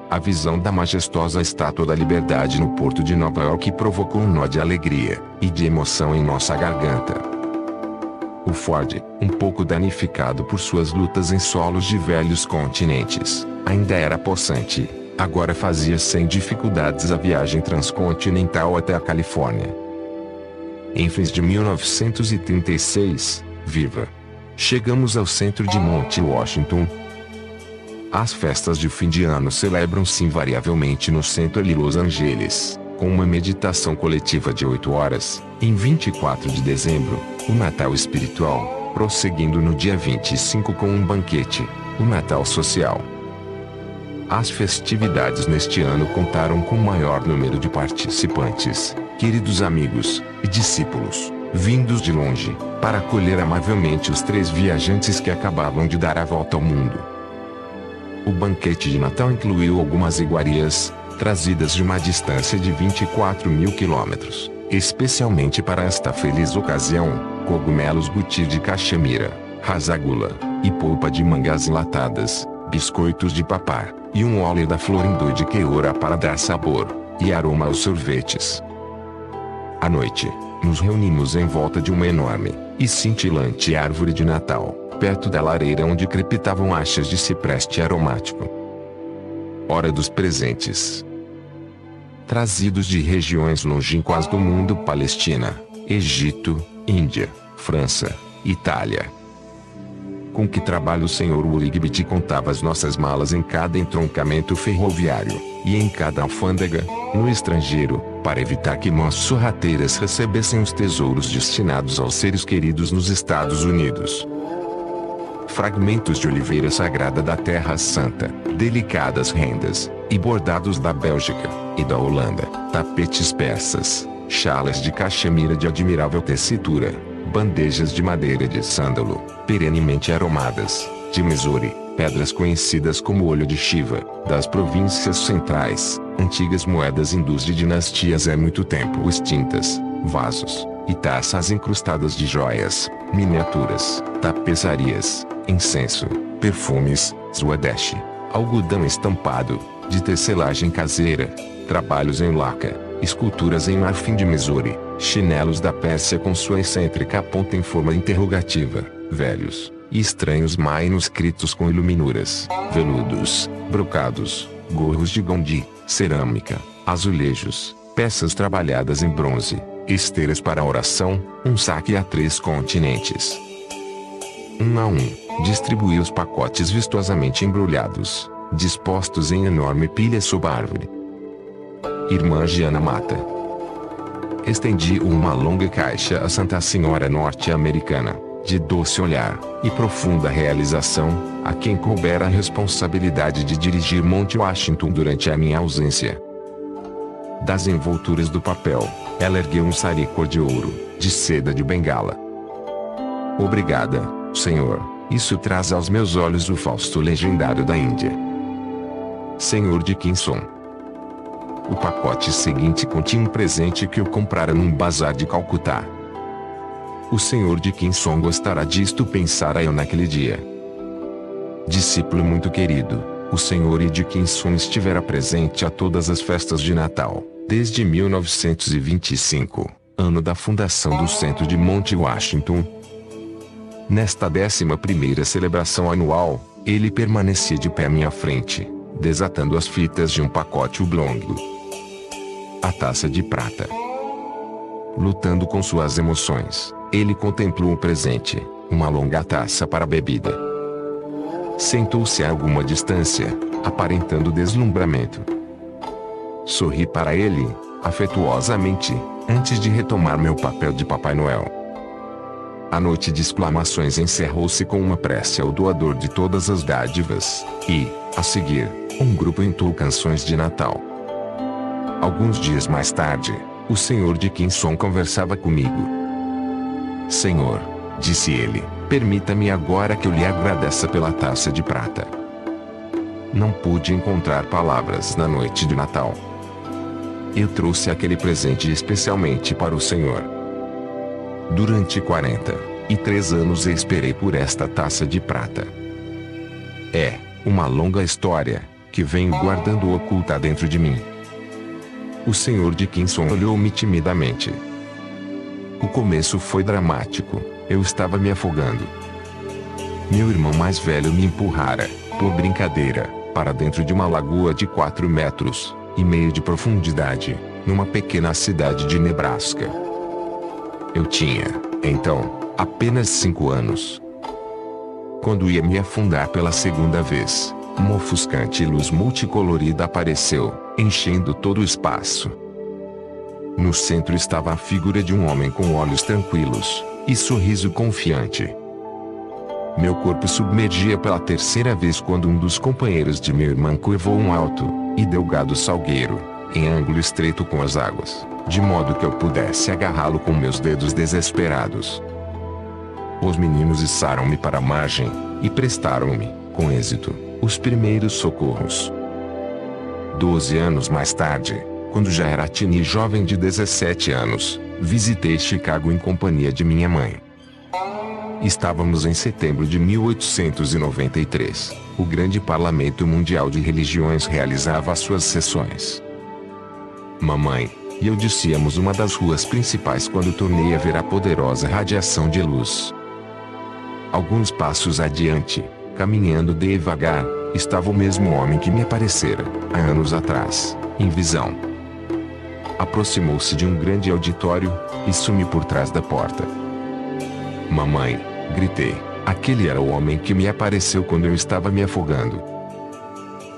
A visão da majestosa Estátua da Liberdade no porto de Nova York provocou um nó de alegria e de emoção em nossa garganta. O Ford, um pouco danificado por suas lutas em solos de velhos continentes, ainda era possante. Agora fazia sem dificuldades a viagem transcontinental até a Califórnia. Em fins de 1936, chegamos ao centro de Monte Washington. As festas de fim de ano celebram-se invariavelmente no centro de Los Angeles, com uma meditação coletiva de 8 horas, em 24 de dezembro, o Natal espiritual, prosseguindo no dia 25 com um banquete, o Natal social. As festividades neste ano contaram com o maior número de participantes, queridos amigos e discípulos, vindos de longe, para acolher amavelmente os 3 viajantes que acabavam de dar a volta ao mundo. O banquete de Natal incluiu algumas iguarias, trazidas de uma distância de 24.000 quilômetros, especialmente para esta feliz ocasião, cogumelos buti de cachemira, rasagula, e polpa de mangas enlatadas, biscoitos de papá, e um óleo da florindo de queora para dar sabor e aroma aos sorvetes. À noite, nos reunimos em volta de uma enorme e cintilante árvore de Natal, perto da lareira onde crepitavam achas de cipreste aromático. Hora dos presentes. Trazidos de regiões longínquas do mundo: Palestina, Egito, Índia, França, Itália. Com que trabalho o Sr. Wright contava as nossas malas em cada entroncamento ferroviário, e em cada alfândega, no estrangeiro, para evitar que mãos sorrateiras recebessem os tesouros destinados aos seres queridos nos Estados Unidos. Fragmentos de oliveira sagrada da Terra Santa, delicadas rendas, e bordados da Bélgica e da Holanda, tapetes persas, chalas de caxemira de admirável tessitura, bandejas de madeira de sândalo, perenemente aromadas, de Missouri, pedras conhecidas como olho de Shiva, das províncias centrais, antigas moedas hindus de dinastias há muito tempo extintas, vasos e taças incrustadas de joias, miniaturas, tapeçarias, incenso, perfumes, swadeshi, algodão estampado, de tecelagem caseira, trabalhos em laca, esculturas em marfim de Missouri, chinelos da Pérsia com sua excêntrica ponta em forma interrogativa, velhos e estranhos manuscritos com iluminuras, veludos, brocados, gorros de gondi, cerâmica, azulejos, peças trabalhadas em bronze, esteiras para oração, um saque a 3 continentes. Um a um, distribuí os pacotes vistosamente embrulhados, dispostos em enorme pilha sob a árvore. Irmã Giana Mata. Estendi uma longa caixa à Santa Senhora norte-americana, de doce olhar e profunda realização, a quem coubera a responsabilidade de dirigir Monte Washington durante a minha ausência. Das envolturas do papel, ela ergueu um sari cor de ouro, de seda de bengala. Obrigada, Senhor, isso traz aos meus olhos o Fausto legendário da Índia. Senhor Dickinson. O pacote seguinte continha um presente que eu comprara num bazar de Calcutá. O Sr. Dickinson gostará disto, pensara eu naquele dia. Discípulo muito querido, o Sr. Dickinson estivera presente a todas as festas de Natal, desde 1925, ano da fundação do Centro de Monte Washington. Nesta 11ª celebração anual, ele permanecia de pé à minha frente, desatando as fitas de um pacote oblongo. A taça de prata. Lutando com suas emoções, ele contemplou o presente, uma longa taça para bebida. Sentou-se a alguma distância, aparentando deslumbramento. Sorri para ele, afetuosamente, antes de retomar meu papel de Papai Noel. A noite de exclamações encerrou-se com uma prece ao doador de todas as dádivas, e, a seguir, um grupo entoou canções de Natal. Alguns dias mais tarde, o Sr. Dickinson conversava comigo. Senhor, disse ele, permita-me agora que eu lhe agradeça pela taça de prata. Não pude encontrar palavras na noite de Natal. Eu trouxe aquele presente especialmente para o Senhor. Durante 43 anos eu esperei por esta taça de prata. É uma longa história, que venho guardando oculta dentro de mim. O Sr. Dickinson olhou-me timidamente. O começo foi dramático, eu estava me afogando. Meu irmão mais velho me empurrara, por brincadeira, para dentro de uma lagoa de 4,5 metros de profundidade, numa pequena cidade de Nebraska. Eu tinha, então, apenas 5 anos. Quando ia me afundar pela segunda vez, uma ofuscante luz multicolorida apareceu, enchendo todo o espaço. No centro estava a figura de um homem com olhos tranquilos e sorriso confiante. Meu corpo submergia pela terceira vez quando um dos companheiros de meu irmão curvou um alto e delgado salgueiro, em ângulo estreito com as águas, de modo que eu pudesse agarrá-lo com meus dedos desesperados. Os meninos içaram-me para a margem e prestaram-me, com êxito, os primeiros socorros. 12 anos mais tarde, quando já era teenie jovem de 17 anos, visitei Chicago em companhia de minha mãe. Estávamos em setembro de 1893. O grande Parlamento Mundial de Religiões realizava as suas sessões. Mamãe e eu descíamos uma das ruas principais quando tornei a ver a poderosa radiação de luz. Alguns passos adiante, caminhando devagar, estava o mesmo homem que me aparecera, há anos atrás, em visão. Aproximou-se de um grande auditório e sumiu por trás da porta. Mamãe, gritei, aquele era o homem que me apareceu quando eu estava me afogando.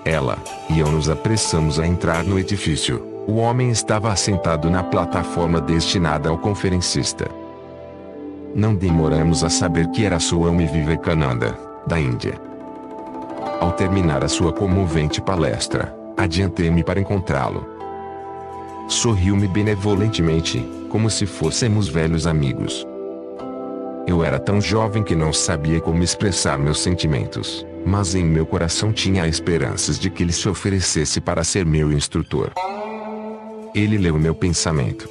Ela e eu nos apressamos a entrar no edifício. O homem estava assentado na plataforma destinada ao conferencista. Não demoramos a saber que era Swami Vivekananda, da Índia. Ao terminar a sua comovente palestra, adiantei-me para encontrá-lo. Sorriu-me benevolentemente, como se fôssemos velhos amigos. Eu era tão jovem que não sabia como expressar meus sentimentos, mas em meu coração tinha esperanças de que ele se oferecesse para ser meu instrutor. Ele leu meu pensamento.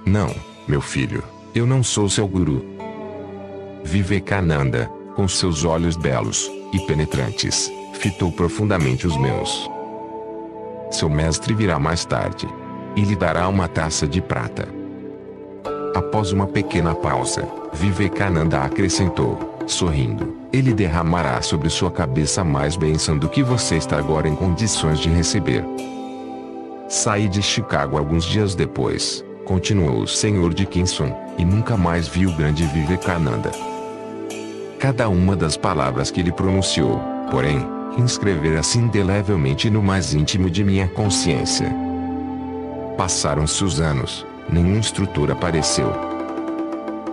Não, meu filho, eu não sou seu guru. Vivekananda, com seus olhos belos e penetrantes, fitou profundamente os meus. Seu mestre virá mais tarde e lhe dará uma taça de prata. Após uma pequena pausa, Vivekananda acrescentou, sorrindo, ele derramará sobre sua cabeça mais bênção do que você está agora em condições de receber. Saí de Chicago alguns dias depois, continuou o Sr. Dickinson, e nunca mais vi o grande Vivekananda. Cada uma das palavras que ele pronunciou, porém, inscrevera-se indelevelmente no mais íntimo de minha consciência. Passaram-se os anos, nenhum instrutor apareceu.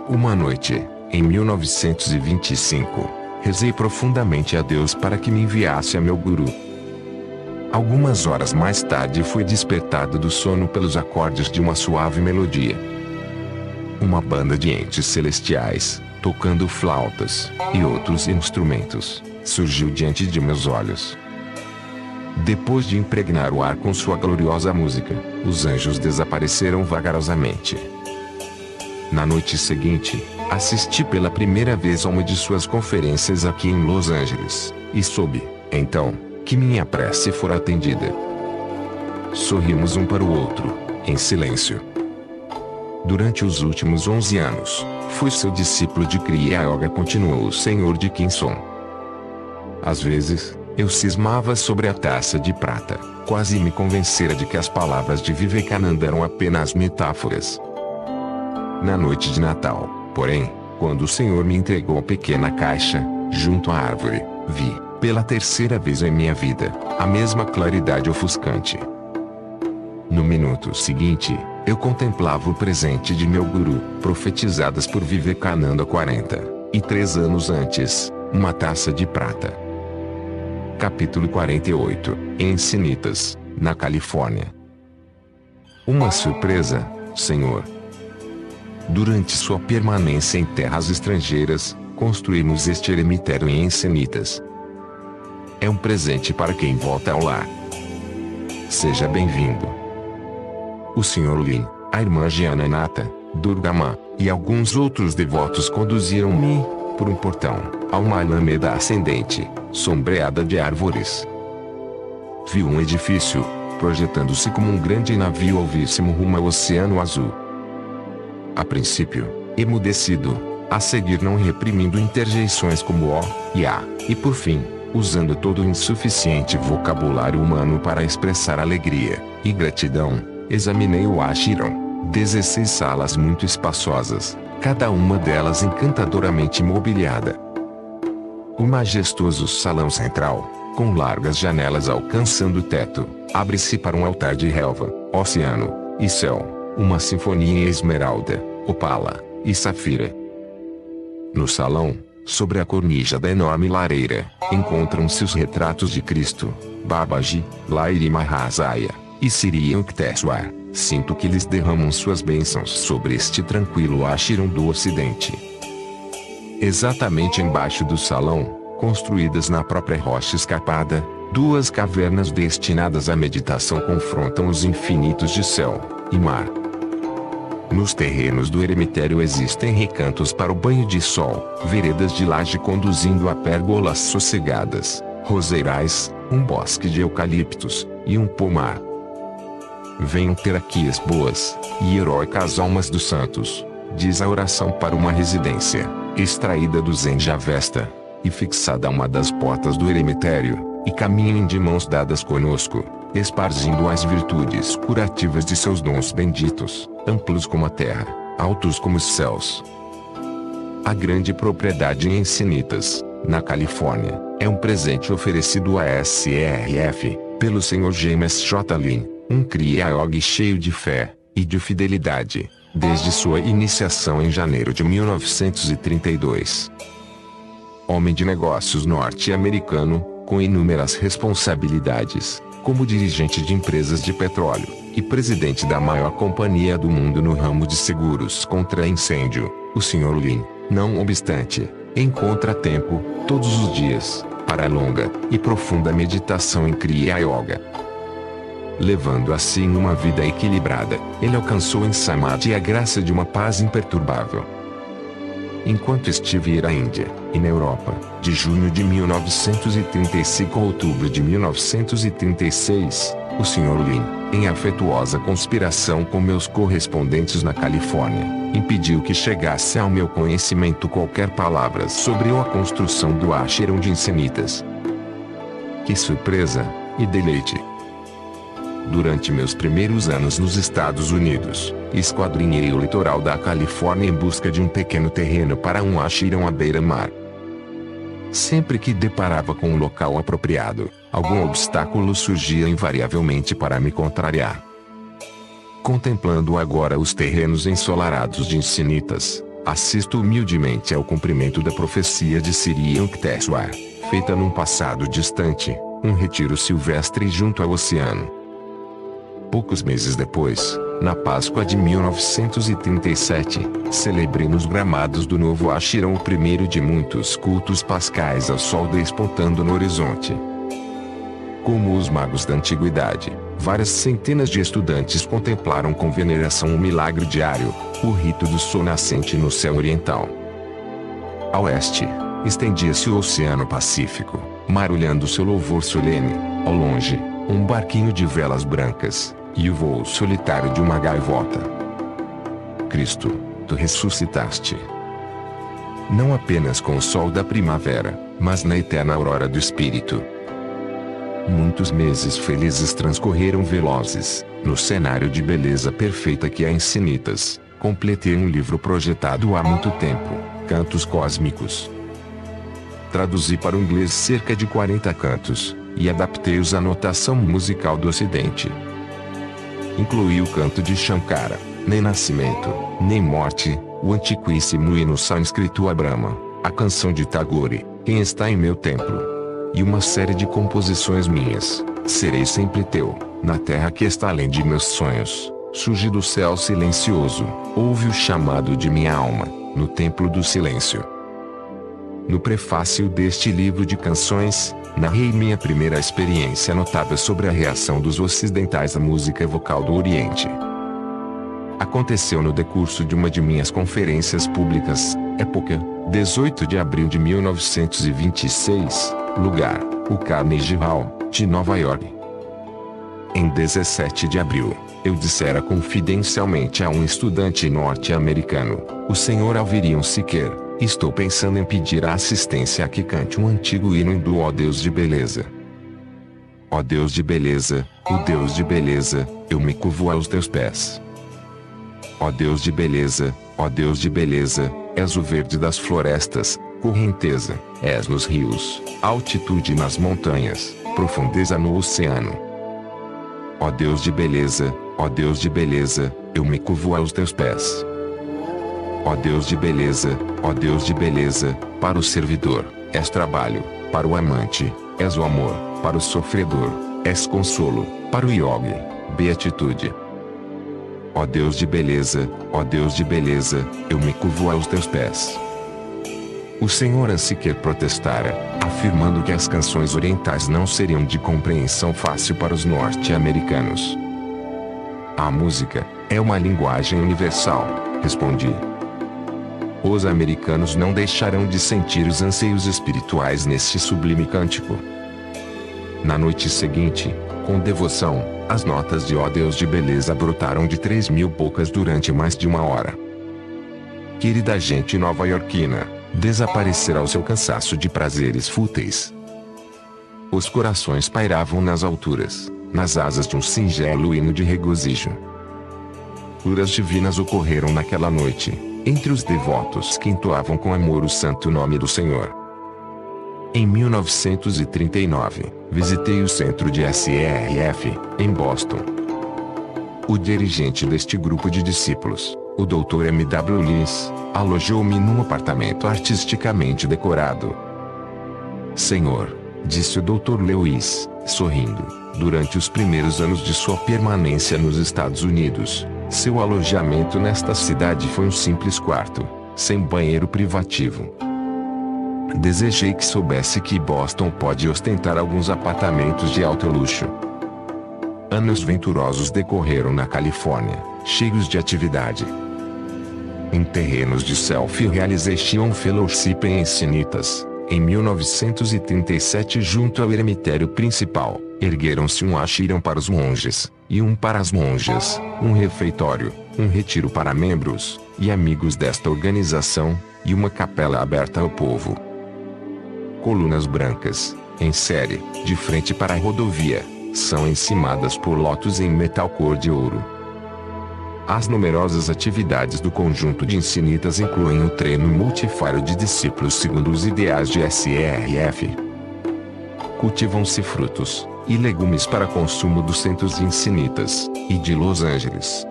Uma noite, em 1925, rezei profundamente a Deus para que me enviasse a meu guru. Algumas horas mais tarde fui despertado do sono pelos acordes de uma suave melodia. Uma banda de entes celestiais, tocando flautas e outros instrumentos, surgiu diante de meus olhos. Depois de impregnar o ar com sua gloriosa música, os anjos desapareceram vagarosamente. Na noite seguinte, assisti pela primeira vez a uma de suas conferências aqui em Los Angeles, e soube, então, que minha prece fora atendida. Sorrimos um para o outro, em silêncio. Durante os últimos 11 anos, fui seu discípulo de Kriya Yoga, continuou o Sr. Dickinson. Às vezes, eu cismava sobre a taça de prata, quase me convencera de que as palavras de Vivekananda eram apenas metáforas. Na noite de Natal, porém, quando o Senhor me entregou a pequena caixa, junto à árvore, vi, pela terceira vez em minha vida, a mesma claridade ofuscante. No minuto seguinte, eu contemplava o presente de meu guru, profetizadas por Vivekananda 43 anos antes, uma taça de prata. Capítulo 48, Encinitas, na Califórnia. Uma surpresa, Senhor. Durante sua permanência em terras estrangeiras, construímos este eremitério em Encinitas. É um presente para quem volta ao lar. Seja bem-vindo. O Sr. Lin, a irmã Giananata, Durgama, e alguns outros devotos conduziram-me, por um portão, a uma alameda ascendente, sombreada de árvores. Vi um edifício, projetando-se como um grande navio alvíssimo rumo ao Oceano Azul. A princípio, emudecido, a seguir não reprimindo interjeições como ó e a, e por fim, usando todo o insuficiente vocabulário humano para expressar alegria e gratidão, examinei o ashram, 16 salas muito espaçosas, cada uma delas encantadoramente mobiliada. O majestoso salão central, com largas janelas alcançando o teto, abre-se para um altar de relva, oceano e céu, uma sinfonia em esmeralda, opala e safira. No salão, sobre a cornija da enorme lareira, encontram-se os retratos de Cristo, Babaji, Lairi Mahasaya e Sri Yukteswar. Sinto que eles derramam suas bênçãos sobre este tranquilo ashram do Ocidente. Exatamente embaixo do salão, construídas na própria rocha escarpada, duas cavernas destinadas à meditação confrontam os infinitos de céu e mar. Nos terrenos do eremitério existem recantos para o banho de sol, veredas de laje conduzindo a pérgolas sossegadas, roseirais, um bosque de eucaliptos, e um pomar. Venham ter aqui as boas e heróicas almas dos santos, diz a oração para uma residência, extraída do Zen Javesta, e fixada a uma das portas do eremitério, e caminhem de mãos dadas conosco, esparzindo as virtudes curativas de seus dons benditos, amplos como a terra, altos como os céus. A grande propriedade em Encinitas, na Califórnia, é um presente oferecido à SRF, pelo Sr. James J. Lin, um Kriya Yogi cheio de fé e de fidelidade, desde sua iniciação em janeiro de 1932. Homem de negócios norte-americano, com inúmeras responsabilidades, como dirigente de empresas de petróleo, e presidente da maior companhia do mundo no ramo de seguros contra incêndio, o Sr. Lin, não obstante, encontra tempo, todos os dias, para longa e profunda meditação em Kriya Yoga. Levando assim uma vida equilibrada, ele alcançou em Samadhi a graça de uma paz imperturbável. Enquanto estive à Índia, e na Europa, de junho de 1935 a outubro de 1936, o Sr. Lin, em afetuosa conspiração com meus correspondentes na Califórnia, impediu que chegasse ao meu conhecimento qualquer palavra sobre a construção do ashram de insanitas. Que surpresa e deleite! Durante meus primeiros anos nos Estados Unidos, esquadrinhei o litoral da Califórnia em busca de um pequeno terreno para um ashram à beira-mar. Sempre que deparava com um local apropriado, algum obstáculo surgia invariavelmente para me contrariar. Contemplando agora os terrenos ensolarados de insanitas, assisto humildemente ao cumprimento da profecia de Sri Yukteswar, feita num passado distante, um retiro silvestre junto ao oceano. Poucos meses depois, na Páscoa de 1937, celebrei nos gramados do novo ashram o primeiro de muitos cultos pascais ao sol despontando no horizonte. Como os magos da antiguidade, várias centenas de estudantes contemplaram com veneração o milagre diário, o rito do sol nascente no céu oriental. A oeste, estendia-se o Oceano Pacífico, marulhando seu louvor solene. Ao longe, um barquinho de velas brancas, e o voo solitário de uma gaivota. Cristo, tu ressuscitaste. Não apenas com o sol da primavera, mas na eterna aurora do Espírito. Muitos meses felizes transcorreram velozes, no cenário de beleza perfeita que há em Insanitas. Completei um livro projetado há muito tempo, Cantos Cósmicos. Traduzi para o inglês cerca de 40 cantos, e adaptei-os à notação musical do Ocidente. Incluí o canto de Shankara, nem nascimento, nem morte, o antiquíssimo hino sânscrito a Brahma, a canção de Tagore, Quem está em meu templo, e uma série de composições minhas, Serei sempre teu, na terra que está além de meus sonhos, surge do céu silencioso, ouve o chamado de minha alma, no templo do silêncio. No prefácio deste livro de canções, narrei minha primeira experiência notável sobre a reação dos ocidentais à música vocal do Oriente. Aconteceu no decurso de uma de minhas conferências públicas, época, 18 de abril de 1926, lugar, o Carnegie Hall, de Nova York. Em 17 de abril, eu dissera confidencialmente a um estudante norte-americano, o Sr. Alvirion Siqueir, estou pensando em pedir a assistência a que cante um antigo hino hindu ó Deus de beleza. Ó Deus de beleza, o Deus de beleza, eu me curvo aos teus pés. Ó Deus de beleza, ó Deus de beleza, és o verde das florestas, correnteza, és nos rios, altitude nas montanhas, profundeza no oceano. Ó Deus de beleza, ó Deus de beleza, eu me curvo aos teus pés. Ó Deus de beleza, ó Deus de beleza, para o servidor, és trabalho, para o amante, és o amor, para o sofredor, és consolo, para o yogi, beatitude. Ó Deus de beleza, ó Deus de beleza, eu me curvo aos teus pés. O Sr. Siqueir protestara, afirmando que as canções orientais não seriam de compreensão fácil para os norte-americanos. A música é uma linguagem universal, respondi. Os americanos não deixarão de sentir os anseios espirituais neste sublime cântico. Na noite seguinte, com devoção, as notas de ó Deus de beleza brotaram de 3.000 bocas durante mais de 1 hora. Querida gente nova-iorquina, desaparecerá o seu cansaço de prazeres fúteis. Os corações pairavam nas alturas, nas asas de um singelo hino de regozijo. Curas divinas ocorreram naquela noite, entre os devotos que entoavam com amor o santo nome do Senhor. Em 1939, visitei o centro de SRF, em Boston. O dirigente deste grupo de discípulos, o Dr. M.W. Lewis, alojou-me num apartamento artisticamente decorado. Senhor, disse o Dr. Lewis, sorrindo, durante os primeiros anos de sua permanência nos Estados Unidos, seu alojamento nesta cidade foi um simples quarto, sem banheiro privativo. Desejei que soubesse que Boston pode ostentar alguns apartamentos de alto luxo. Anos venturosos decorreram na Califórnia, cheios de atividade. Em terrenos de Self-Realization Fellowship em Encinitas, em 1937, junto ao eremitério principal, ergueram-se um ashram para os monges, e um para as monjas, um refeitório, um retiro para membros e amigos desta organização, e uma capela aberta ao povo. Colunas brancas, em série, de frente para a rodovia, são encimadas por lótus em metal cor de ouro. As numerosas atividades do conjunto de Encinitas incluem o treino multifário de discípulos segundo os ideais de SRF. Cultivam-se frutos e legumes para consumo dos centros de Encinitas e de Los Angeles.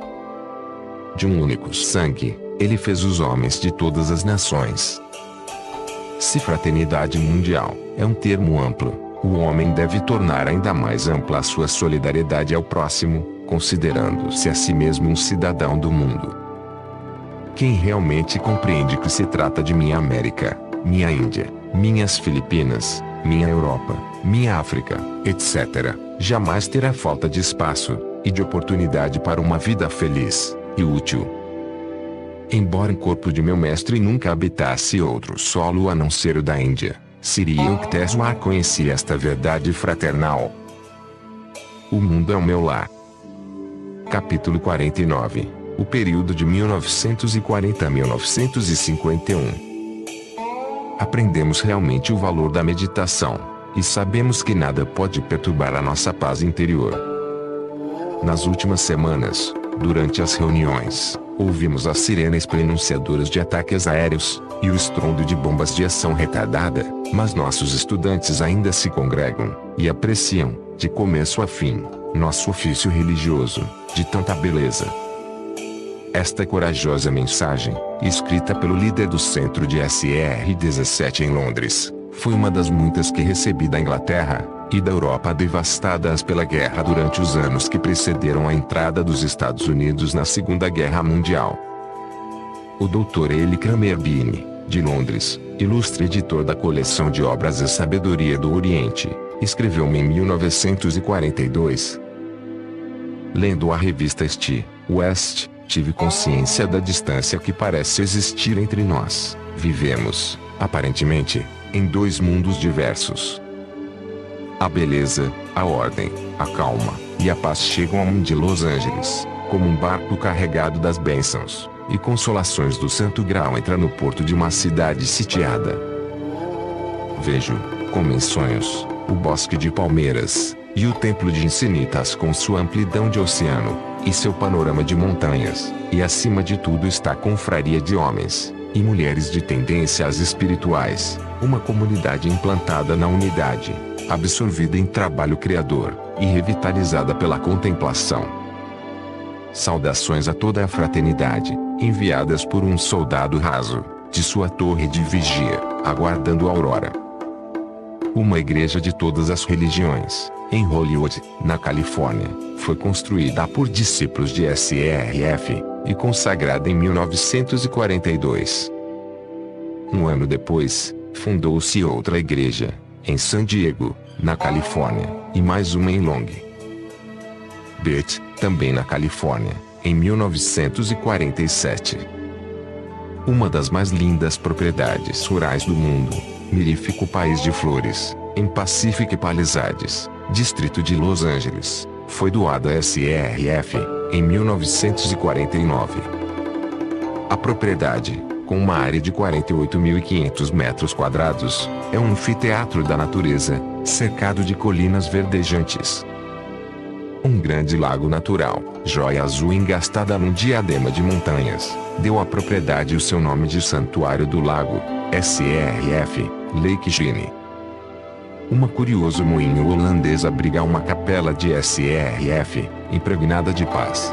De um único sangue, ele fez os homens de todas as nações. Se fraternidade mundial é um termo amplo, o homem deve tornar ainda mais ampla a sua solidariedade ao próximo, considerando-se a si mesmo um cidadão do mundo. Quem realmente compreende que se trata de minha América, minha Índia, minhas Filipinas, minha Europa, minha África, etc., jamais terá falta de espaço e de oportunidade para uma vida feliz e útil. Embora o corpo de meu mestre nunca habitasse outro solo a não ser o da Índia, Sri Yukteswar conhecia esta verdade fraternal. O mundo é o meu lar. Capítulo 49. O período de 1940 a 1951. Aprendemos realmente o valor da meditação, e sabemos que nada pode perturbar a nossa paz interior. Nas últimas semanas, durante as reuniões, ouvimos as sirenes pronunciadoras de ataques aéreos, e o estrondo de bombas de ação retardada, mas nossos estudantes ainda se congregam, e apreciam, de começo a fim, nosso ofício religioso, de tanta beleza. Esta corajosa mensagem, escrita pelo líder do centro de SR-17 em Londres, foi uma das muitas que recebi da Inglaterra e da Europa devastadas pela guerra durante os anos que precederam a entrada dos Estados Unidos na Segunda Guerra Mundial. O Dr. L. Kramer Bini, de Londres, ilustre editor da coleção de obras A Sabedoria do Oriente, escreveu-me em 1942. Lendo a revista East, West, tive consciência da distância que parece existir entre nós. Vivemos, aparentemente, em dois mundos diversos. A beleza, a ordem, a calma e a paz chegam ao mundo de Los Angeles, como um barco carregado das bênçãos e consolações do Santo Grau entra no porto de uma cidade sitiada. Vejo, como em sonhos, o bosque de palmeiras e o templo de Encinitas com sua amplidão de oceano e seu panorama de montanhas, e acima de tudo está a confraria de homens e mulheres de tendências espirituais, uma comunidade implantada na unidade, absorvida em trabalho criador e revitalizada pela contemplação. Saudações a toda a fraternidade, enviadas por um soldado raso, de sua torre de vigia, aguardando a aurora. Uma igreja de todas as religiões, em Hollywood, na Califórnia, foi construída por discípulos de SRF, e consagrada em 1942. Um ano depois, fundou-se outra igreja, em San Diego, na Califórnia, e mais uma em Long Beach, também na Califórnia, em 1947. Uma das mais lindas propriedades rurais do mundo, mirífico país de flores, em Pacific Palisades, distrito de Los Angeles, foi doada a SRF, em 1949. A propriedade, com uma área de 48.500 metros quadrados, é um anfiteatro da natureza, cercado de colinas verdejantes. Um grande lago natural, joia azul engastada num diadema de montanhas, deu à propriedade o seu nome de Santuário do Lago, SRF, Lake Gene. Uma curioso moinho holandês abriga uma capela de SRF, impregnada de paz,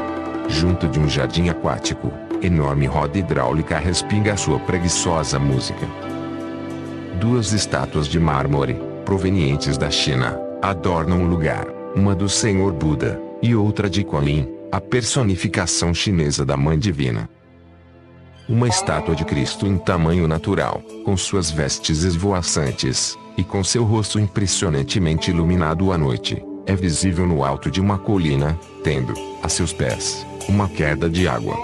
junto de um jardim aquático, enorme roda hidráulica respinga sua preguiçosa música. Duas estátuas de mármore, provenientes da China, adornam o lugar, uma do Senhor Buda, e outra de Kuan-Yin, a personificação chinesa da Mãe Divina. Uma estátua de Cristo em tamanho natural, com suas vestes esvoaçantes, e com seu rosto impressionantemente iluminado à noite, é visível no alto de uma colina, tendo, a seus pés, uma queda de água.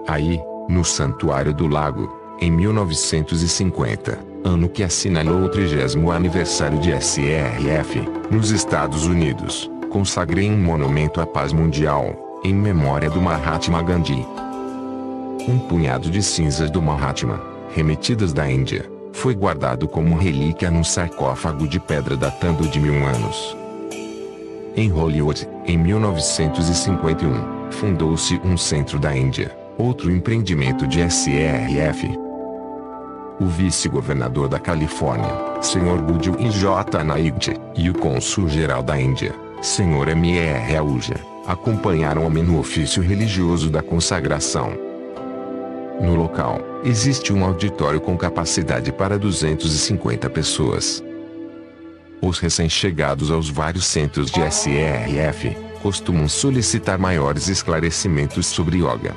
Aí, no Santuário do Lago, em 1950, ano que assinalou o 30º aniversário de SRF, nos Estados Unidos, consagrei um monumento à paz mundial, em memória do Mahatma Gandhi. Um punhado de cinzas do Mahatma, remetidas da Índia, foi guardado como relíquia num sarcófago de pedra datando de 1000 anos. Em Hollywood, em 1951, fundou-se um centro da Índia, outro empreendimento de SRF. O vice-governador da Califórnia, Sr. Budil J. Naik, e o cônsul-geral da Índia, Sr. M.R. Ahuja, acompanharam homem no ofício religioso da consagração. No local, existe um auditório com capacidade para 250 pessoas. Os recém-chegados aos vários centros de SRF, costumam solicitar maiores esclarecimentos sobre yoga.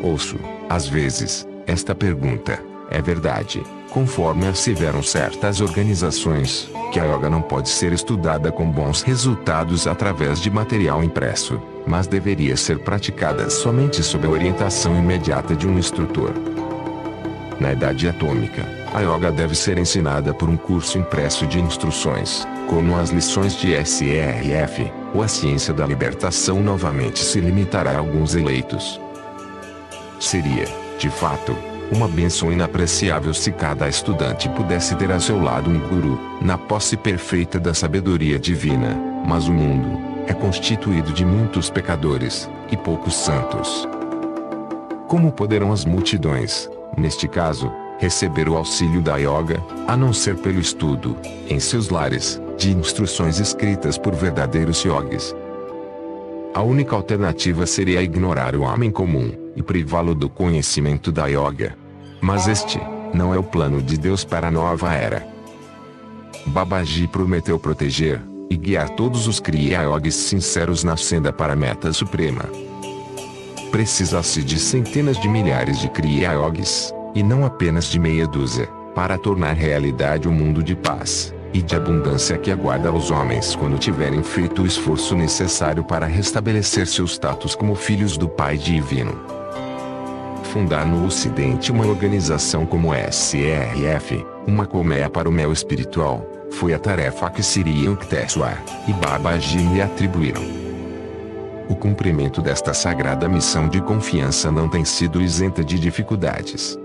Ouço, às vezes, esta pergunta: é verdade, conforme asseveram certas organizações, que a yoga não pode ser estudada com bons resultados através de material impresso, mas deveria ser praticada somente sob a orientação imediata de um instrutor? Na idade atômica, a yoga deve ser ensinada por um curso impresso de instruções, como as lições de SRF, ou a ciência da libertação novamente se limitará a alguns eleitos. Seria, de fato, uma bênção inapreciável se cada estudante pudesse ter a seu lado um guru, na posse perfeita da sabedoria divina, mas o mundo é constituído de muitos pecadores, e poucos santos. Como poderão as multidões, neste caso, receber o auxílio da yoga, a não ser pelo estudo, em seus lares, de instruções escritas por verdadeiros yogis? A única alternativa seria ignorar o homem comum, e privá-lo do conhecimento da yoga. Mas este, não é o plano de Deus para a nova era. Babaji prometeu proteger, e guiar todos os Kriya Yogis sinceros na senda para a meta suprema. Precisa-se de centenas de milhares de Kriya Yogis, e não apenas de meia dúzia, para tornar realidade o mundo de paz e de abundância que aguarda os homens quando tiverem feito o esforço necessário para restabelecer seu status como filhos do Pai Divino. Fundar no Ocidente uma organização como SRF, uma colmeia para o mel espiritual, foi a tarefa que Sri Yukteswar e Babaji me atribuíram. O cumprimento desta sagrada missão de confiança não tem sido isenta de dificuldades.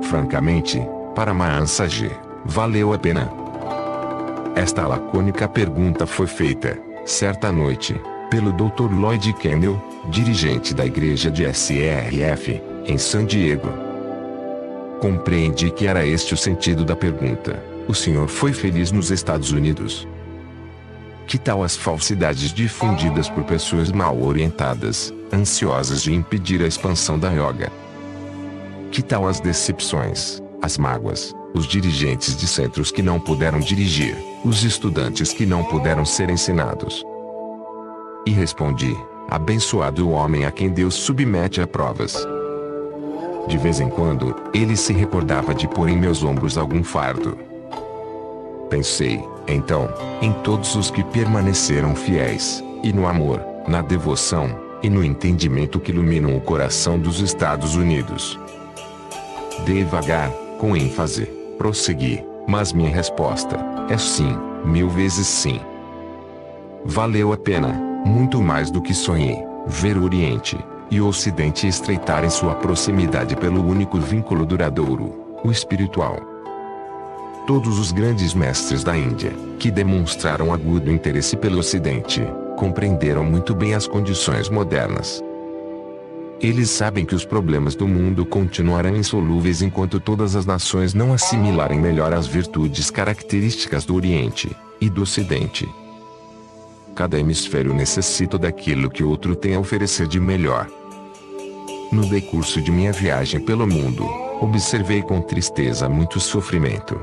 Francamente, para Mahansaji, valeu a pena. Esta lacônica pergunta foi feita, certa noite, pelo Dr. Lloyd Campbell, dirigente da igreja de SRF, em San Diego. Compreendi que era este o sentido da pergunta: o senhor foi feliz nos Estados Unidos? Que tal as falsidades difundidas por pessoas mal orientadas, ansiosas de impedir a expansão da yoga? Que tal as decepções, as mágoas, os dirigentes de centros que não puderam dirigir, os estudantes que não puderam ser ensinados? E respondi: abençoado o homem a quem Deus submete a provas. De vez em quando, ele se recordava de pôr em meus ombros algum fardo. Pensei, então, em todos os que permaneceram fiéis, e no amor, na devoção, e no entendimento que iluminam o coração dos Estados Unidos. Devagar, com ênfase, prossegui, mas minha resposta é sim, 1000 vezes sim. Valeu a pena, muito mais do que sonhei, ver o Oriente e o Ocidente estreitarem sua proximidade pelo único vínculo duradouro, o espiritual. Todos os grandes mestres da Índia, que demonstraram agudo interesse pelo Ocidente, compreenderam muito bem as condições modernas. Eles sabem que os problemas do mundo continuarão insolúveis enquanto todas as nações não assimilarem melhor as virtudes características do Oriente e do Ocidente. cada hemisfério necessita daquilo que o outro tem a oferecer de melhor. No decurso de minha viagem pelo mundo, observei com tristeza muito sofrimento.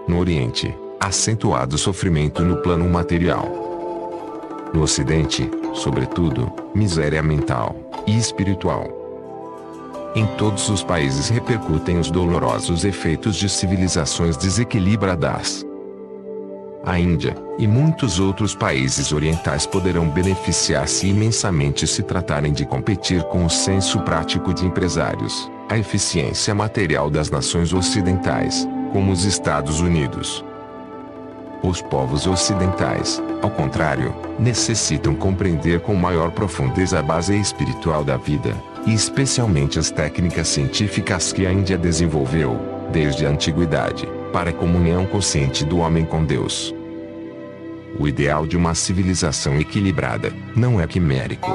No Oriente, acentuado sofrimento no plano material. No Ocidente, sobretudo, miséria mental e espiritual. Em todos os países repercutem os dolorosos efeitos de civilizações desequilibradas. A Índia e muitos outros países orientais poderão beneficiar-se imensamente se tratarem de competir com o senso prático de empresários, a eficiência material das nações ocidentais, como os Estados Unidos. Os povos ocidentais, ao contrário, necessitam compreender com maior profundeza a base espiritual da vida, e especialmente as técnicas científicas que a Índia desenvolveu, desde a antiguidade, para a comunhão consciente do homem com Deus. O ideal de uma civilização equilibrada não é quimérico.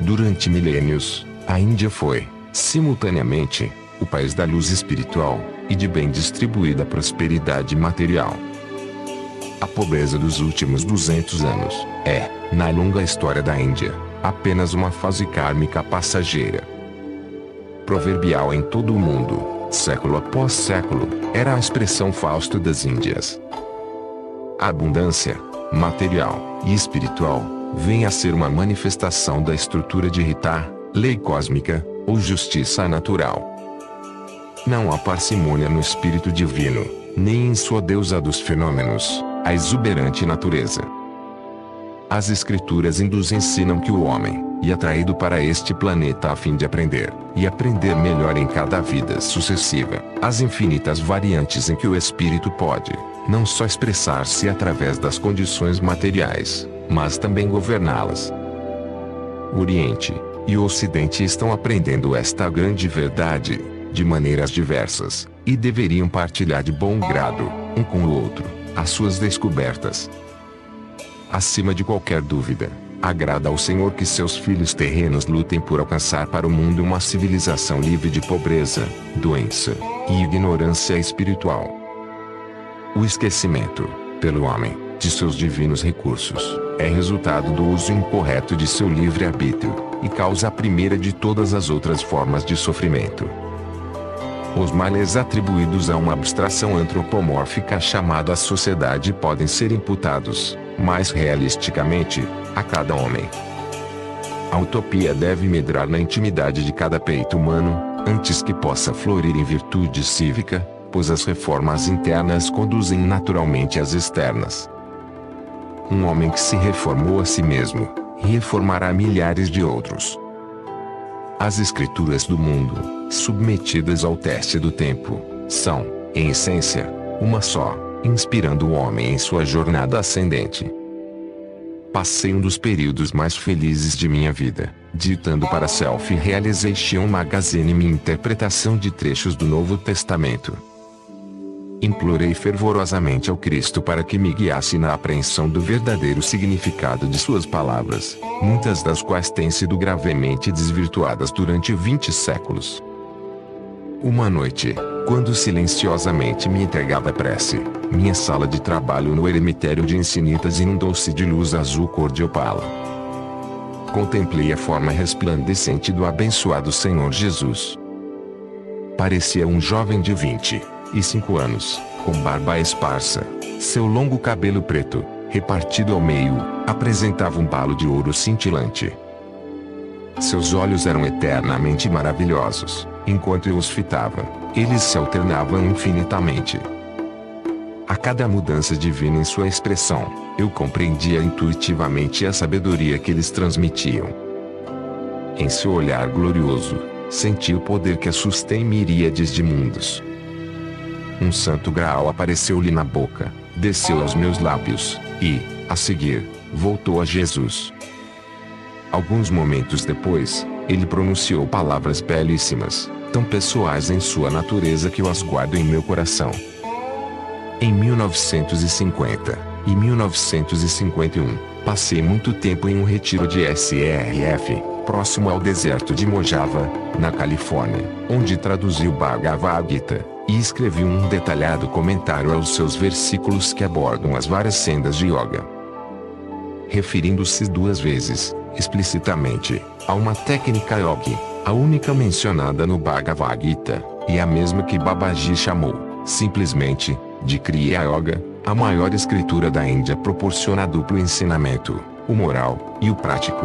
Durante milênios, a Índia foi, simultaneamente, o país da luz espiritual e de bem distribuída prosperidade material. A pobreza dos últimos 200 anos é, na longa história da Índia, apenas uma fase kármica passageira. Proverbial em todo o mundo, século após século, era a expressão Fausto das Índias. A abundância, material e espiritual, vem a ser uma manifestação da estrutura de Rita, lei cósmica, ou justiça natural. Não há parcimônia no espírito divino, nem em sua deusa dos fenômenos, a exuberante natureza. As escrituras hindus ensinam que o homem é atraído para este planeta a fim de aprender, e aprender melhor em cada vida sucessiva, as infinitas variantes em que o espírito pode, não só expressar-se através das condições materiais, mas também governá-las. O Oriente e o Ocidente estão aprendendo esta grande verdade, de maneiras diversas, e deveriam partilhar de bom grado, um com o outro, as suas descobertas. Acima de qualquer dúvida, agrada ao Senhor que seus filhos terrenos lutem por alcançar para o mundo uma civilização livre de pobreza, doença e ignorância espiritual. O esquecimento, pelo homem, de seus divinos recursos, é resultado do uso incorreto de seu livre-arbítrio, e causa a primeira de todas as outras formas de sofrimento. Os males atribuídos a uma abstração antropomórfica chamada sociedade podem ser imputados, mais realisticamente, a cada homem. A utopia deve medrar na intimidade de cada peito humano, antes que possa florir em virtude cívica, pois as reformas internas conduzem naturalmente às externas. Um homem que se reformou a si mesmo, reformará milhares de outros. As escrituras do mundo, submetidas ao teste do tempo, são, em essência, uma só, inspirando o homem em sua jornada ascendente. Passei um dos períodos mais felizes de minha vida, ditando para Self-Realization Magazine minha interpretação de trechos do Novo Testamento. Implorei fervorosamente ao Cristo para que me guiasse na apreensão do verdadeiro significado de suas palavras, muitas das quais têm sido gravemente desvirtuadas durante 20 séculos. Uma noite, quando silenciosamente me entregava à prece, minha sala de trabalho no eremitério de Encinitas inundou-se de luz azul cor de opala. Contemplei a forma resplandecente do abençoado Senhor Jesus. Parecia um jovem de 25 anos, com barba esparsa. Seu longo cabelo preto, repartido ao meio, apresentava um balo de ouro cintilante. Seus olhos eram eternamente maravilhosos, enquanto eu os fitava, eles se alternavam infinitamente. A cada mudança divina em sua expressão, eu compreendia intuitivamente a sabedoria que eles transmitiam. Em seu olhar glorioso, senti o poder que assustei miríades de mundos. Um santo graal apareceu-lhe na boca, desceu aos meus lábios, e, a seguir, voltou a Jesus. Alguns momentos depois, ele pronunciou palavras belíssimas, tão pessoais em sua natureza que eu as guardo em meu coração. Em 1950 e 1951, passei muito tempo em um retiro de SRF, próximo ao deserto de Mojave, na Califórnia, onde traduzi o Bhagavad Gita e escrevi um detalhado comentário aos seus versículos que abordam as várias sendas de yoga. referindo-se 2 vezes, explicitamente, a uma técnica yogi, a única mencionada no Bhagavad Gita, e a mesma que Babaji chamou, simplesmente, de Kriya Yoga. A maior escritura da Índia proporciona duplo ensinamento, o moral e o prático.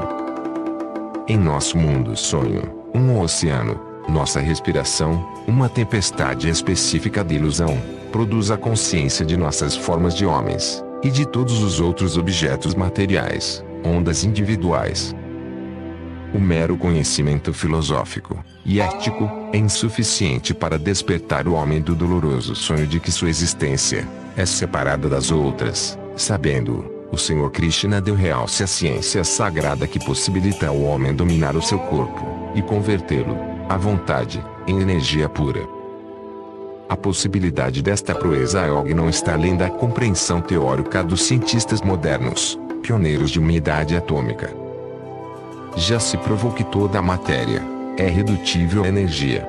Em nosso mundo sonho, um oceano, nossa respiração, uma tempestade específica de ilusão, produz a consciência de nossas formas de homens, e de todos os outros objetos materiais, ondas individuais. O mero conhecimento filosófico e ético é insuficiente para despertar o homem do doloroso sonho de que sua existência é separada das outras. Sabendo, o Senhor Krishna deu realce à ciência sagrada que possibilita ao homem dominar o seu corpo e convertê-lo, à vontade, em energia pura. A possibilidade desta proeza yoga não está além da compreensão teórica dos cientistas modernos, pioneiros de uma idade atômica. Já se provou que toda a matéria é redutível à energia.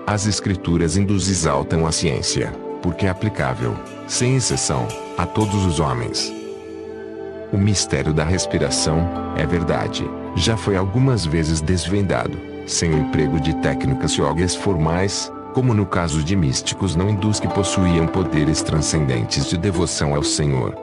As escrituras hindus exaltam a ciência, porque é aplicável, sem exceção, a todos os homens. O mistério da respiração, é verdade, já foi algumas vezes desvendado, sem o emprego de técnicas yogas formais, como no caso de místicos não hindus que possuíam poderes transcendentes de devoção ao Senhor.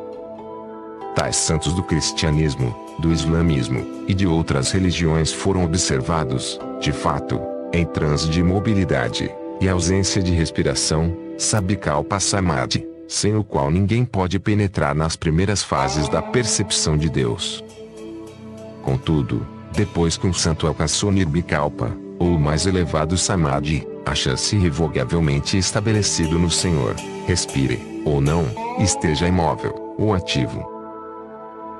Tais santos do cristianismo, do islamismo e de outras religiões foram observados, de fato, em transe de imobilidade e ausência de respiração, Sabikalpa Samadhi, sem o qual ninguém pode penetrar nas primeiras fases da percepção de Deus. Contudo, depois que um santo alcançou Nirvikalpa, ou o mais elevado Samadhi, acha-se irrevogavelmente estabelecido no Senhor, respire, ou não, esteja imóvel, ou ativo.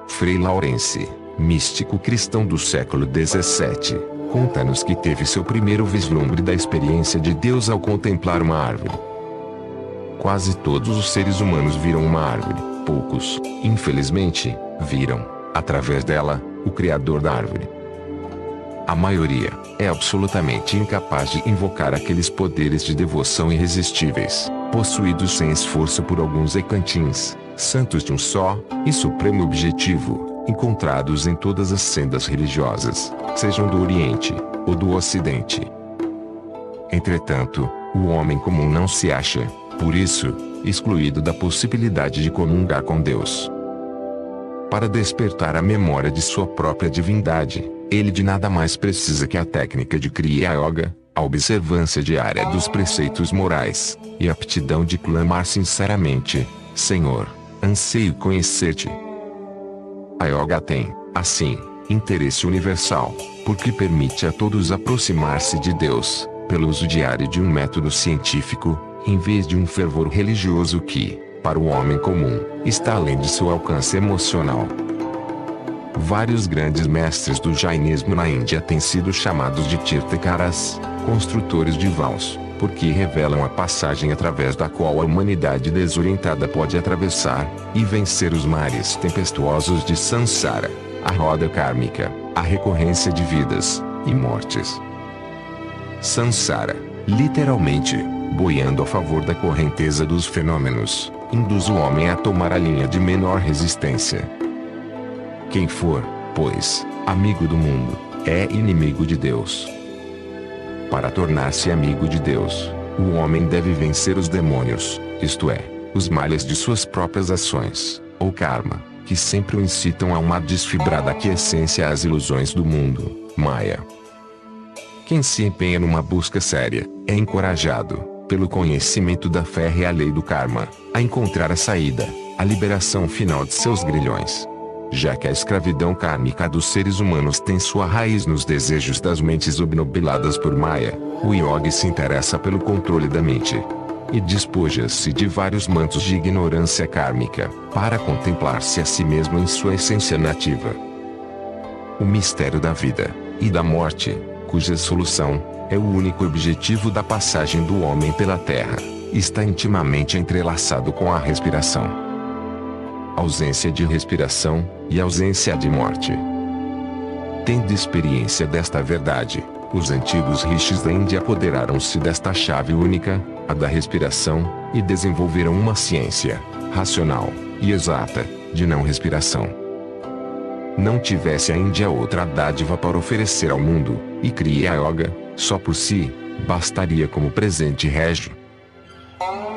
Frei Laurence, místico cristão do século XVII, conta-nos que teve seu primeiro vislumbre da experiência de Deus ao contemplar uma árvore. Quase todos os seres humanos viram uma árvore, poucos, infelizmente, viram, através dela, o Criador da árvore. A maioria é absolutamente incapaz de invocar aqueles poderes de devoção irresistíveis, possuídos sem esforço por alguns ekantins, santos de um só e supremo objetivo, encontrados em todas as sendas religiosas, sejam do Oriente ou do Ocidente. Entretanto, o homem comum não se acha, por isso, excluído da possibilidade de comungar com Deus. Para despertar a memória de sua própria divindade, ele de nada mais precisa que a técnica de Kriya Yoga, a observância diária dos preceitos morais, e a aptidão de clamar sinceramente: Senhor, anseio conhecer-te. A Yoga tem, assim, interesse universal, porque permite a todos aproximar-se de Deus, pelo uso diário de um método científico, em vez de um fervor religioso que, para o homem comum, está além de seu alcance emocional. Vários grandes mestres do jainismo na Índia têm sido chamados de Tirthakaras, construtores de vãos, porque revelam a passagem através da qual a humanidade desorientada pode atravessar e vencer os mares tempestuosos de Sansara, a roda kármica, a recorrência de vidas e mortes. Sansara, literalmente, boiando a favor da correnteza dos fenômenos, induz o homem a tomar a linha de menor resistência. Quem for, pois, amigo do mundo, é inimigo de Deus. Para tornar-se amigo de Deus, o homem deve vencer os demônios, isto é, os males de suas próprias ações, ou karma, que sempre o incitam a uma desfibrada aquiescência às ilusões do mundo, Maya. Quem se empenha numa busca séria, é encorajado, pelo conhecimento da fé e a lei do karma, a encontrar a saída, a liberação final de seus grilhões. Já que a escravidão kármica dos seres humanos tem sua raiz nos desejos das mentes obnubiladas por Maya, o yogi se interessa pelo controle da mente. E despoja-se de vários mantos de ignorância kármica, para contemplar-se a si mesmo em sua essência nativa. O mistério da vida e da morte, cuja solução é o único objetivo da passagem do homem pela Terra, está intimamente entrelaçado com a respiração. Ausência de respiração e ausência de morte. Tendo experiência desta verdade, os antigos rishis da Índia apoderaram-se desta chave única, a da respiração, e desenvolveram uma ciência racional e exata de não respiração. não tivesse ainda outra dádiva para oferecer ao mundo, e Kriya Yoga, só por si, bastaria como presente régio.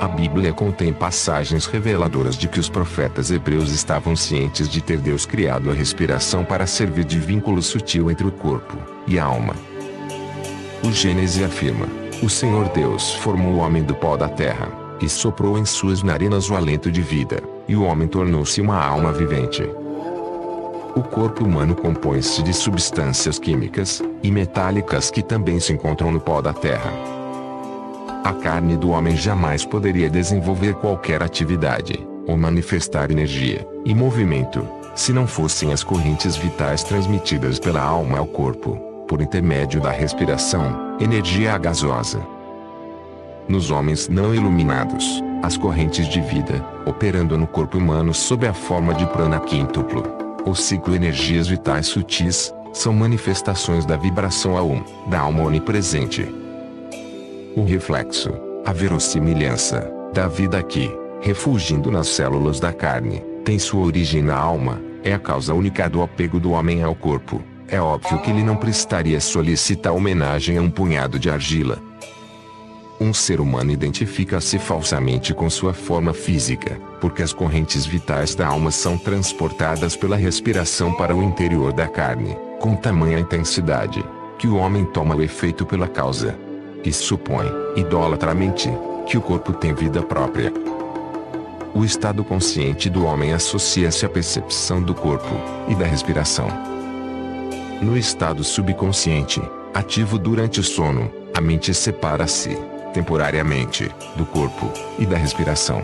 A Bíblia contém passagens reveladoras de que os profetas hebreus estavam cientes de ter Deus criado a respiração para servir de vínculo sutil entre o corpo e a alma. O Gênesis afirma: o Senhor Deus formou o homem do pó da terra, e soprou em suas narinas o alento de vida, e o homem tornou-se uma alma vivente. O corpo humano compõe-se de substâncias químicas e metálicas que também se encontram no pó da terra. A carne do homem jamais poderia desenvolver qualquer atividade, ou manifestar energia e movimento, se não fossem as correntes vitais transmitidas pela alma ao corpo, por intermédio da respiração, energia gasosa. Nos homens não iluminados, as correntes de vida, operando no corpo humano sob a forma de prana quíntuplo, ou ciclo energias vitais sutis, são manifestações da vibração Aum, da alma onipresente. O reflexo, a verossimilhança, da vida que, refugindo nas células da carne, tem sua origem na alma, é a causa única do apego do homem ao corpo. É óbvio que ele não prestaria solícita homenagem a um punhado de argila. Um ser humano identifica-se falsamente com sua forma física, porque as correntes vitais da alma são transportadas pela respiração para o interior da carne, com tamanha intensidade, que o homem toma o efeito pela causa. E supõe, idolatramente, que o corpo tem vida própria. O estado consciente do homem associa-se à percepção do corpo e da respiração. No estado subconsciente, ativo durante o sono, a mente separa-se, temporariamente, do corpo e da respiração.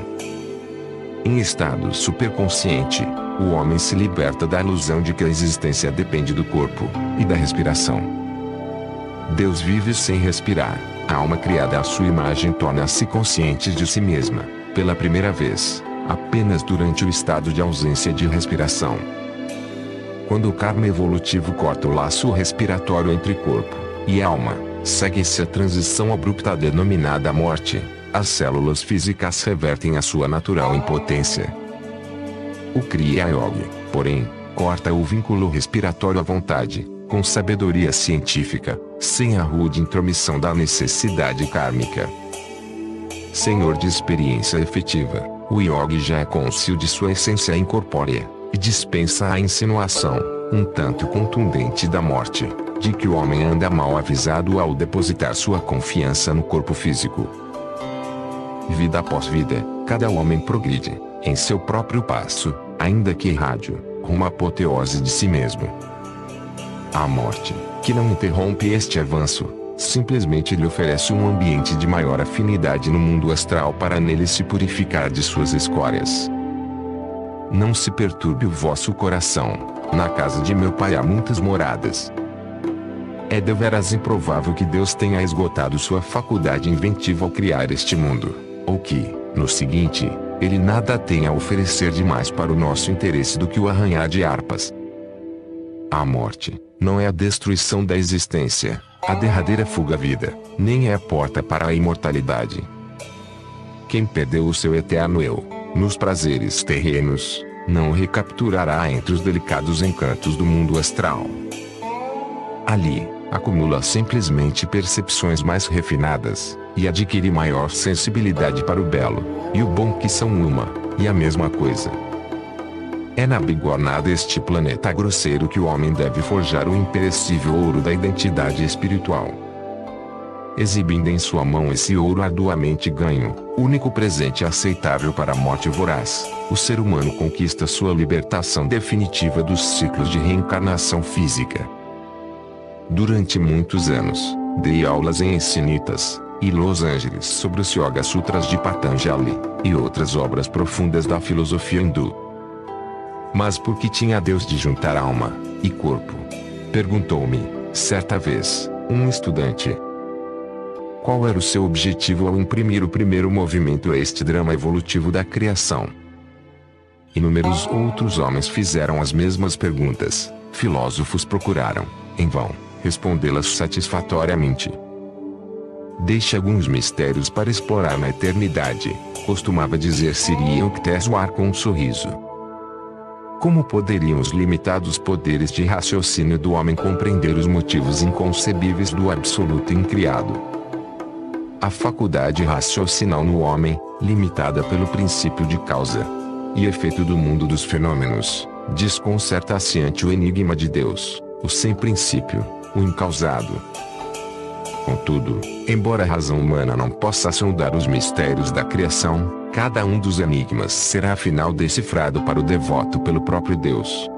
Em estado superconsciente, o homem se liberta da ilusão de que a existência depende do corpo e da respiração. Deus vive sem respirar. A alma criada à sua imagem torna-se consciente de si mesma, pela primeira vez, apenas durante o estado de ausência de respiração. Quando o karma evolutivo corta o laço respiratório entre corpo e alma, segue-se a transição abrupta denominada morte. As células físicas revertem a sua natural impotência. O Kriya Yoga, porém, corta o vínculo respiratório à vontade, com sabedoria científica, sem a rude intromissão da necessidade kármica. Senhor de experiência efetiva, o yogi já é cônscio de sua essência incorpórea, e dispensa a insinuação, um tanto contundente da morte, de que o homem anda mal avisado ao depositar sua confiança no corpo físico. Vida após vida, cada homem progride, em seu próprio passo, ainda que errádio, rumo à apoteose de si mesmo. A morte, que não interrompe este avanço, simplesmente lhe oferece um ambiente de maior afinidade no mundo astral para nele se purificar de suas escórias. Não se perturbe o vosso coração, na casa de meu pai há muitas moradas. É deveras improvável que Deus tenha esgotado sua faculdade inventiva ao criar este mundo, ou que, no seguinte, ele nada tenha a oferecer de mais para o nosso interesse do que o arranhar de harpas. A morte não é a destruição da existência, a derradeira fuga à vida, nem é a porta para a imortalidade. Quem perdeu o seu eterno eu, nos prazeres terrenos, não o recapturará entre os delicados encantos do mundo astral. Ali, acumula simplesmente percepções mais refinadas, e adquire maior sensibilidade para o belo e o bom, que são uma e a mesma coisa. É na bigorna deste planeta grosseiro que o homem deve forjar o imperecível ouro da identidade espiritual. Exibindo em sua mão esse ouro arduamente ganho, único presente aceitável para a morte voraz, o ser humano conquista sua libertação definitiva dos ciclos de reencarnação física. Durante muitos anos, dei aulas em Encinitas e Los Angeles sobre os Yoga Sutras de Patanjali e outras obras profundas da filosofia hindu. Mas por que tinha Deus de juntar alma e corpo? Perguntou-me, certa vez, um estudante. Qual era o seu objetivo ao imprimir o primeiro movimento a este drama evolutivo da criação? Inúmeros outros homens fizeram as mesmas perguntas. Filósofos procuraram, em vão, respondê-las satisfatoriamente. Deixe alguns mistérios para explorar na eternidade, costumava dizer Siri Yukteswar com um sorriso. Como poderiam os limitados poderes de raciocínio do homem compreender os motivos inconcebíveis do absoluto incriado? A faculdade raciocinal no homem, limitada pelo princípio de causa e efeito do mundo dos fenômenos, desconcerta-se ante o enigma de Deus, o sem princípio, o incausado. Contudo, embora a razão humana não possa sondar os mistérios da criação, cada um dos enigmas será afinal decifrado para o devoto pelo próprio Deus.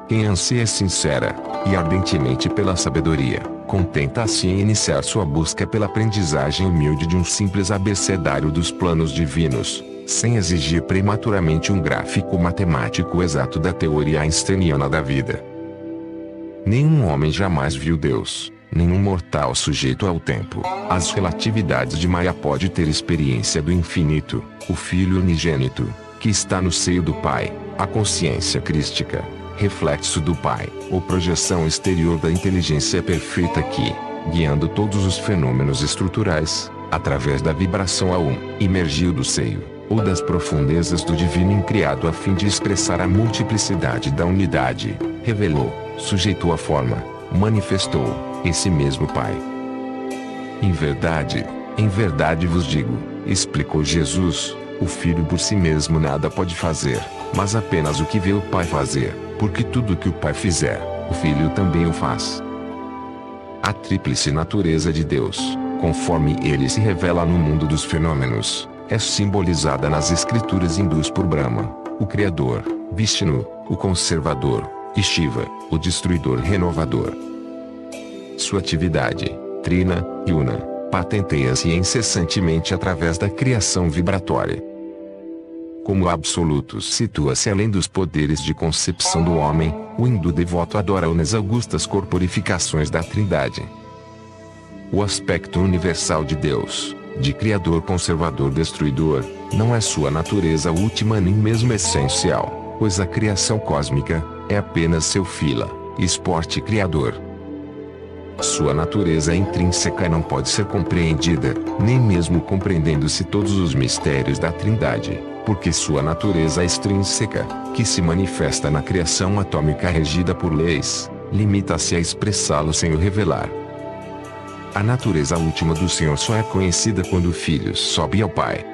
Quem anseia sincera e ardentemente pela sabedoria, contenta-se em iniciar sua busca pela aprendizagem humilde de um simples abecedário dos planos divinos, sem exigir prematuramente um gráfico matemático exato da teoria einsteiniana da vida. Nenhum homem jamais viu Deus. Nenhum mortal sujeito ao tempo, às relatividades de Maia pode ter experiência do infinito, o Filho unigênito, que está no seio do Pai, a consciência crística, reflexo do Pai, ou projeção exterior da inteligência perfeita que, guiando todos os fenômenos estruturais, através da vibração emergiu do seio, ou das profundezas do divino incriado a fim de expressar a multiplicidade da unidade, revelou, sujeitou a forma, manifestou esse mesmo Pai. Em verdade vos digo, explicou Jesus, o Filho por si mesmo nada pode fazer, mas apenas o que vê o Pai fazer, porque tudo o que o Pai fizer, o Filho também o faz. A tríplice natureza de Deus, conforme ele se revela no mundo dos fenômenos, é simbolizada nas escrituras hindus por Brahma, o Criador, Vishnu, o Conservador, e Shiva, o Destruidor Renovador. Sua atividade, Trina e Una, patenteia-se incessantemente através da criação vibratória. Como absoluto situa-se além dos poderes de concepção do homem, o hindu devoto adora nas augustas corporificações da Trindade. O aspecto universal de Deus, de Criador Conservador Destruidor, não é sua natureza última nem mesmo essencial, pois a criação cósmica é apenas seu fila, esporte criador. Sua natureza é intrínseca e não pode ser compreendida, nem mesmo compreendendo-se todos os mistérios da Trindade, porque sua natureza é extrínseca, que se manifesta na criação atômica regida por leis, limita-se a expressá-lo sem o revelar. A natureza última do Senhor só é conhecida quando o Filho sobe ao Pai.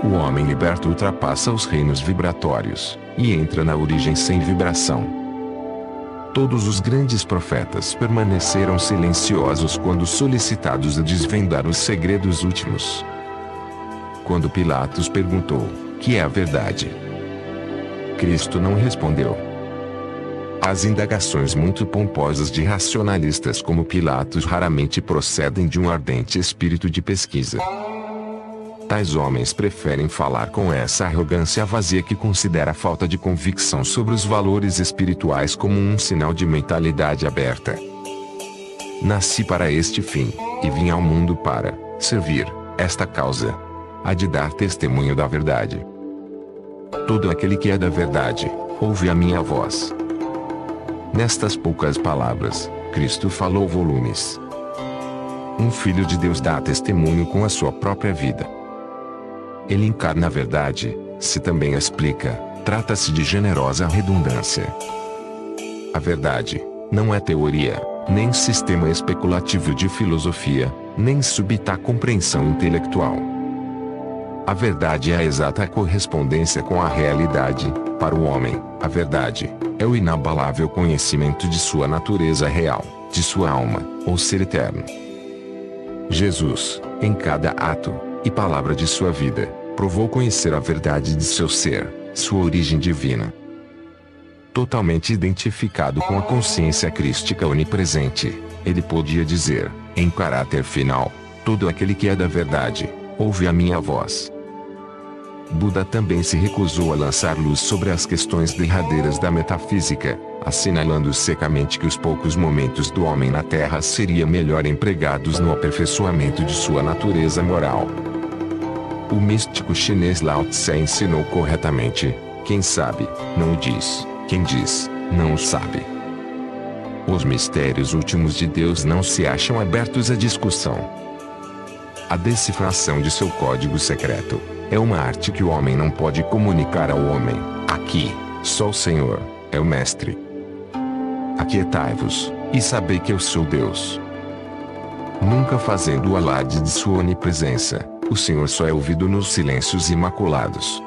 O homem liberto ultrapassa os reinos vibratórios, e entra na origem sem vibração. Todos os grandes profetas permaneceram silenciosos quando solicitados a desvendar os segredos últimos. Quando Pilatos perguntou, que é a verdade? Cristo não respondeu. As indagações muito pomposas de racionalistas como Pilatos raramente procedem de um ardente espírito de pesquisa. Tais homens preferem falar com essa arrogância vazia que considera a falta de convicção sobre os valores espirituais como um sinal de mentalidade aberta. Nasci para este fim, e vim ao mundo para servir esta causa, a de dar testemunho da verdade. Todo aquele que é da verdade, ouve a minha voz. Nestas poucas palavras, Cristo falou volumes. Um filho de Deus dá testemunho com a sua própria vida. Ele encarna a verdade, se também a explica, trata-se de generosa redundância. A verdade não é teoria, nem sistema especulativo de filosofia, nem súbita compreensão intelectual. A verdade é a exata correspondência com a realidade. Para o homem, a verdade é o inabalável conhecimento de sua natureza real, de sua alma, ou ser eterno. Jesus, em cada ato e palavra de sua vida, provou conhecer a verdade de seu ser, sua origem divina. Totalmente identificado com a consciência crística onipresente, ele podia dizer, em caráter final, todo aquele que é da verdade, ouve a minha voz. Buda também se recusou a lançar luz sobre as questões derradeiras da metafísica, assinalando secamente que os poucos momentos do homem na Terra seriam melhor empregados no aperfeiçoamento de sua natureza moral. O místico chinês Lao Tse ensinou corretamente: quem sabe, não o diz, quem diz, não o sabe. Os mistérios últimos de Deus não se acham abertos à discussão. A decifração de seu código secreto é uma arte que o homem não pode comunicar ao homem, aqui, Só o Senhor é o Mestre. Aquietai-vos, e sabei que eu sou Deus. Nunca fazendo alarde de sua onipresença, o Senhor só é ouvido nos silêncios imaculados.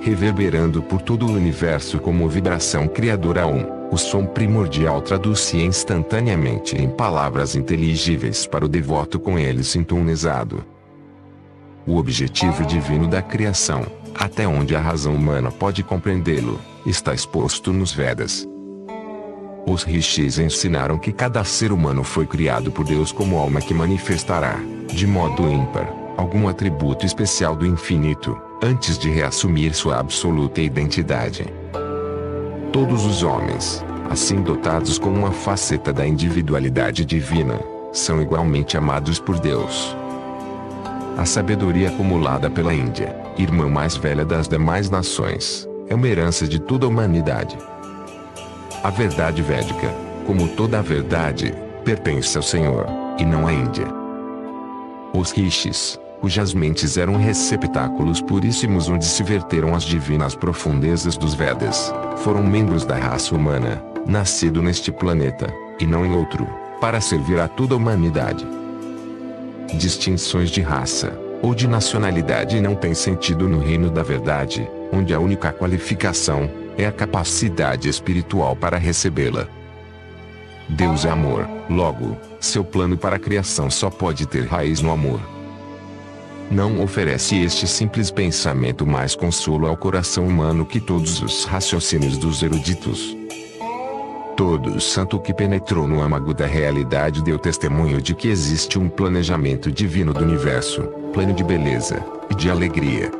Reverberando por todo o universo como vibração criadora o som primordial traduz-se instantaneamente em palavras inteligíveis para o devoto com ele sintonizado. O objetivo divino da criação, até onde a razão humana pode compreendê-lo, está exposto nos Vedas. Os rishis ensinaram que cada ser humano foi criado por Deus como alma que manifestará, de modo ímpar, algum atributo especial do infinito, antes de reassumir sua absoluta identidade. Todos os homens, assim dotados com uma faceta da individualidade divina, são igualmente amados por Deus. A sabedoria acumulada pela Índia, irmã mais velha das demais nações, é uma herança de toda a humanidade. A verdade védica, como toda a verdade, pertence ao Senhor, e não à Índia. Os rishis, cujas mentes eram receptáculos puríssimos onde se verteram as divinas profundezas dos Vedas, foram membros da raça humana, nascido neste planeta, e não em outro, para servir a toda a humanidade. Distinções de raça, ou de nacionalidade não têm sentido no reino da verdade, onde a única qualificação é a capacidade espiritual para recebê-la. Deus é amor, logo, seu plano para a criação só pode ter raiz no amor. Não oferece este simples pensamento mais consolo ao coração humano que todos os raciocínios dos eruditos. Todo santo que penetrou no âmago da realidade deu testemunho de que existe um planejamento divino do universo, plano de beleza e de alegria.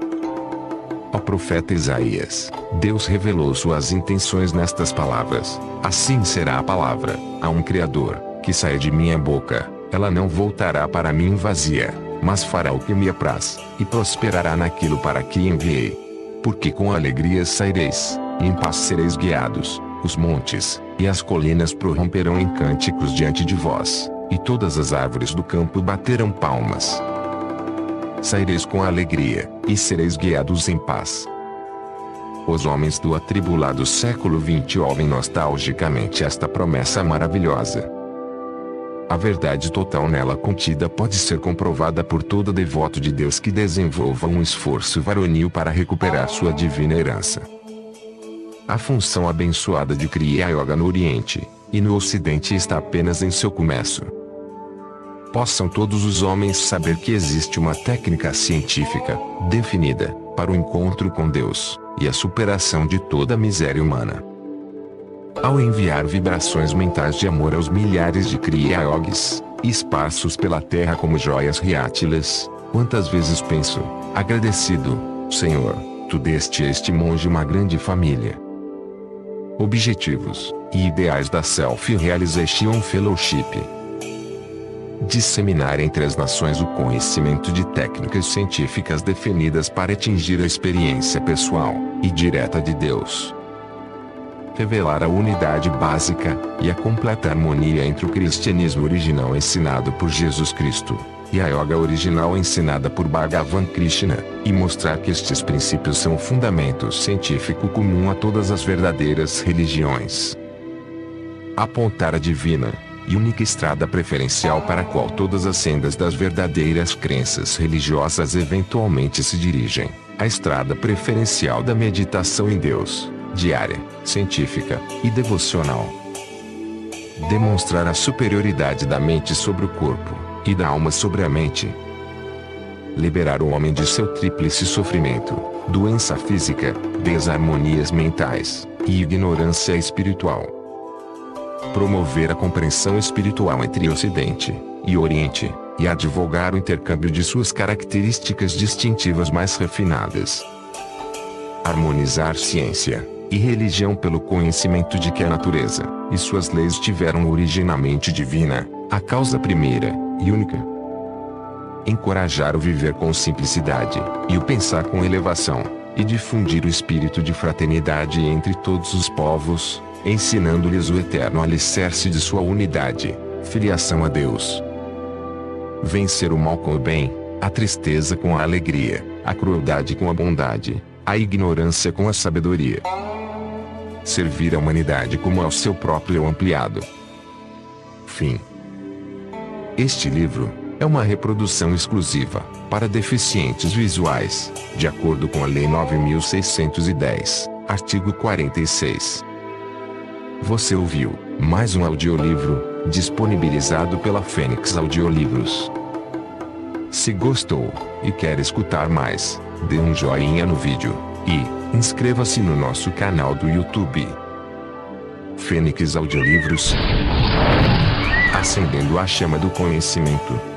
Ao profeta Isaías, Deus revelou suas intenções nestas palavras: assim será a palavra, a um Criador, que sai de minha boca, ela não voltará para mim vazia, mas fará o que me apraz, e prosperará naquilo para que enviei. Porque com alegria saireis, e em paz sereis guiados, os montes e as colinas prorromperão em cânticos diante de vós, e todas as árvores do campo baterão palmas. Saireis com alegria, e sereis guiados em paz. Os homens do atribulado século XX ouvem nostalgicamente esta promessa maravilhosa. A verdade total nela contida pode ser comprovada por todo devoto de Deus que desenvolva um esforço varonil para recuperar sua divina herança. A função abençoada de Kriya Yoga no Oriente, e no Ocidente está apenas em seu começo. Possam todos os homens saber que existe uma técnica científica, definida, para o encontro com Deus, e a superação de toda a miséria humana. Ao enviar vibrações mentais de amor aos milhares de Kriya Yogis, esparsos pela terra como joias riátilas, quantas vezes penso, agradecido, Senhor, tu deste a este monge uma grande família. Objetivos e ideais da Self-Realization Fellowship: disseminar entre as nações o conhecimento de técnicas científicas definidas para atingir a experiência pessoal e direta de Deus. Revelar a unidade básica e a completa harmonia entre o cristianismo original ensinado por Jesus Cristo e a yoga original ensinada por Bhagavan Krishna, e mostrar que estes princípios são o fundamento científico comum a todas as verdadeiras religiões. Apontar a divina e única estrada preferencial para a qual todas as sendas das verdadeiras crenças religiosas eventualmente se dirigem, a estrada preferencial da meditação em Deus, diária, científica e devocional. Demonstrar a superioridade da mente sobre o corpo, e da alma sobre a mente. Liberar o homem de seu tríplice sofrimento, doença física, desarmonias mentais, e ignorância espiritual. Promover a compreensão espiritual entre Ocidente e Oriente, e advogar o intercâmbio de suas características distintivas mais refinadas. Harmonizar ciência e religião pelo conhecimento de que a natureza e suas leis tiveram originalmente divina, a causa primeira e única. Encorajar o viver com simplicidade, e o pensar com elevação, e difundir o espírito de fraternidade entre todos os povos, ensinando-lhes o eterno alicerce de sua unidade, filiação a Deus. Vencer o mal com o bem, a tristeza com a alegria, a crueldade com a bondade, a ignorância com a sabedoria. Servir a humanidade como ao seu próprio eu ampliado. Fim. Este livro é uma reprodução exclusiva para deficientes visuais, de acordo com a Lei 9.610, artigo 46. Você ouviu mais um audiolivro disponibilizado pela Fênix Audiolivros. Se gostou e quer escutar mais, dê um joinha no vídeo e inscreva-se no nosso canal do YouTube. Fênix Audiolivros, acendendo a chama do conhecimento.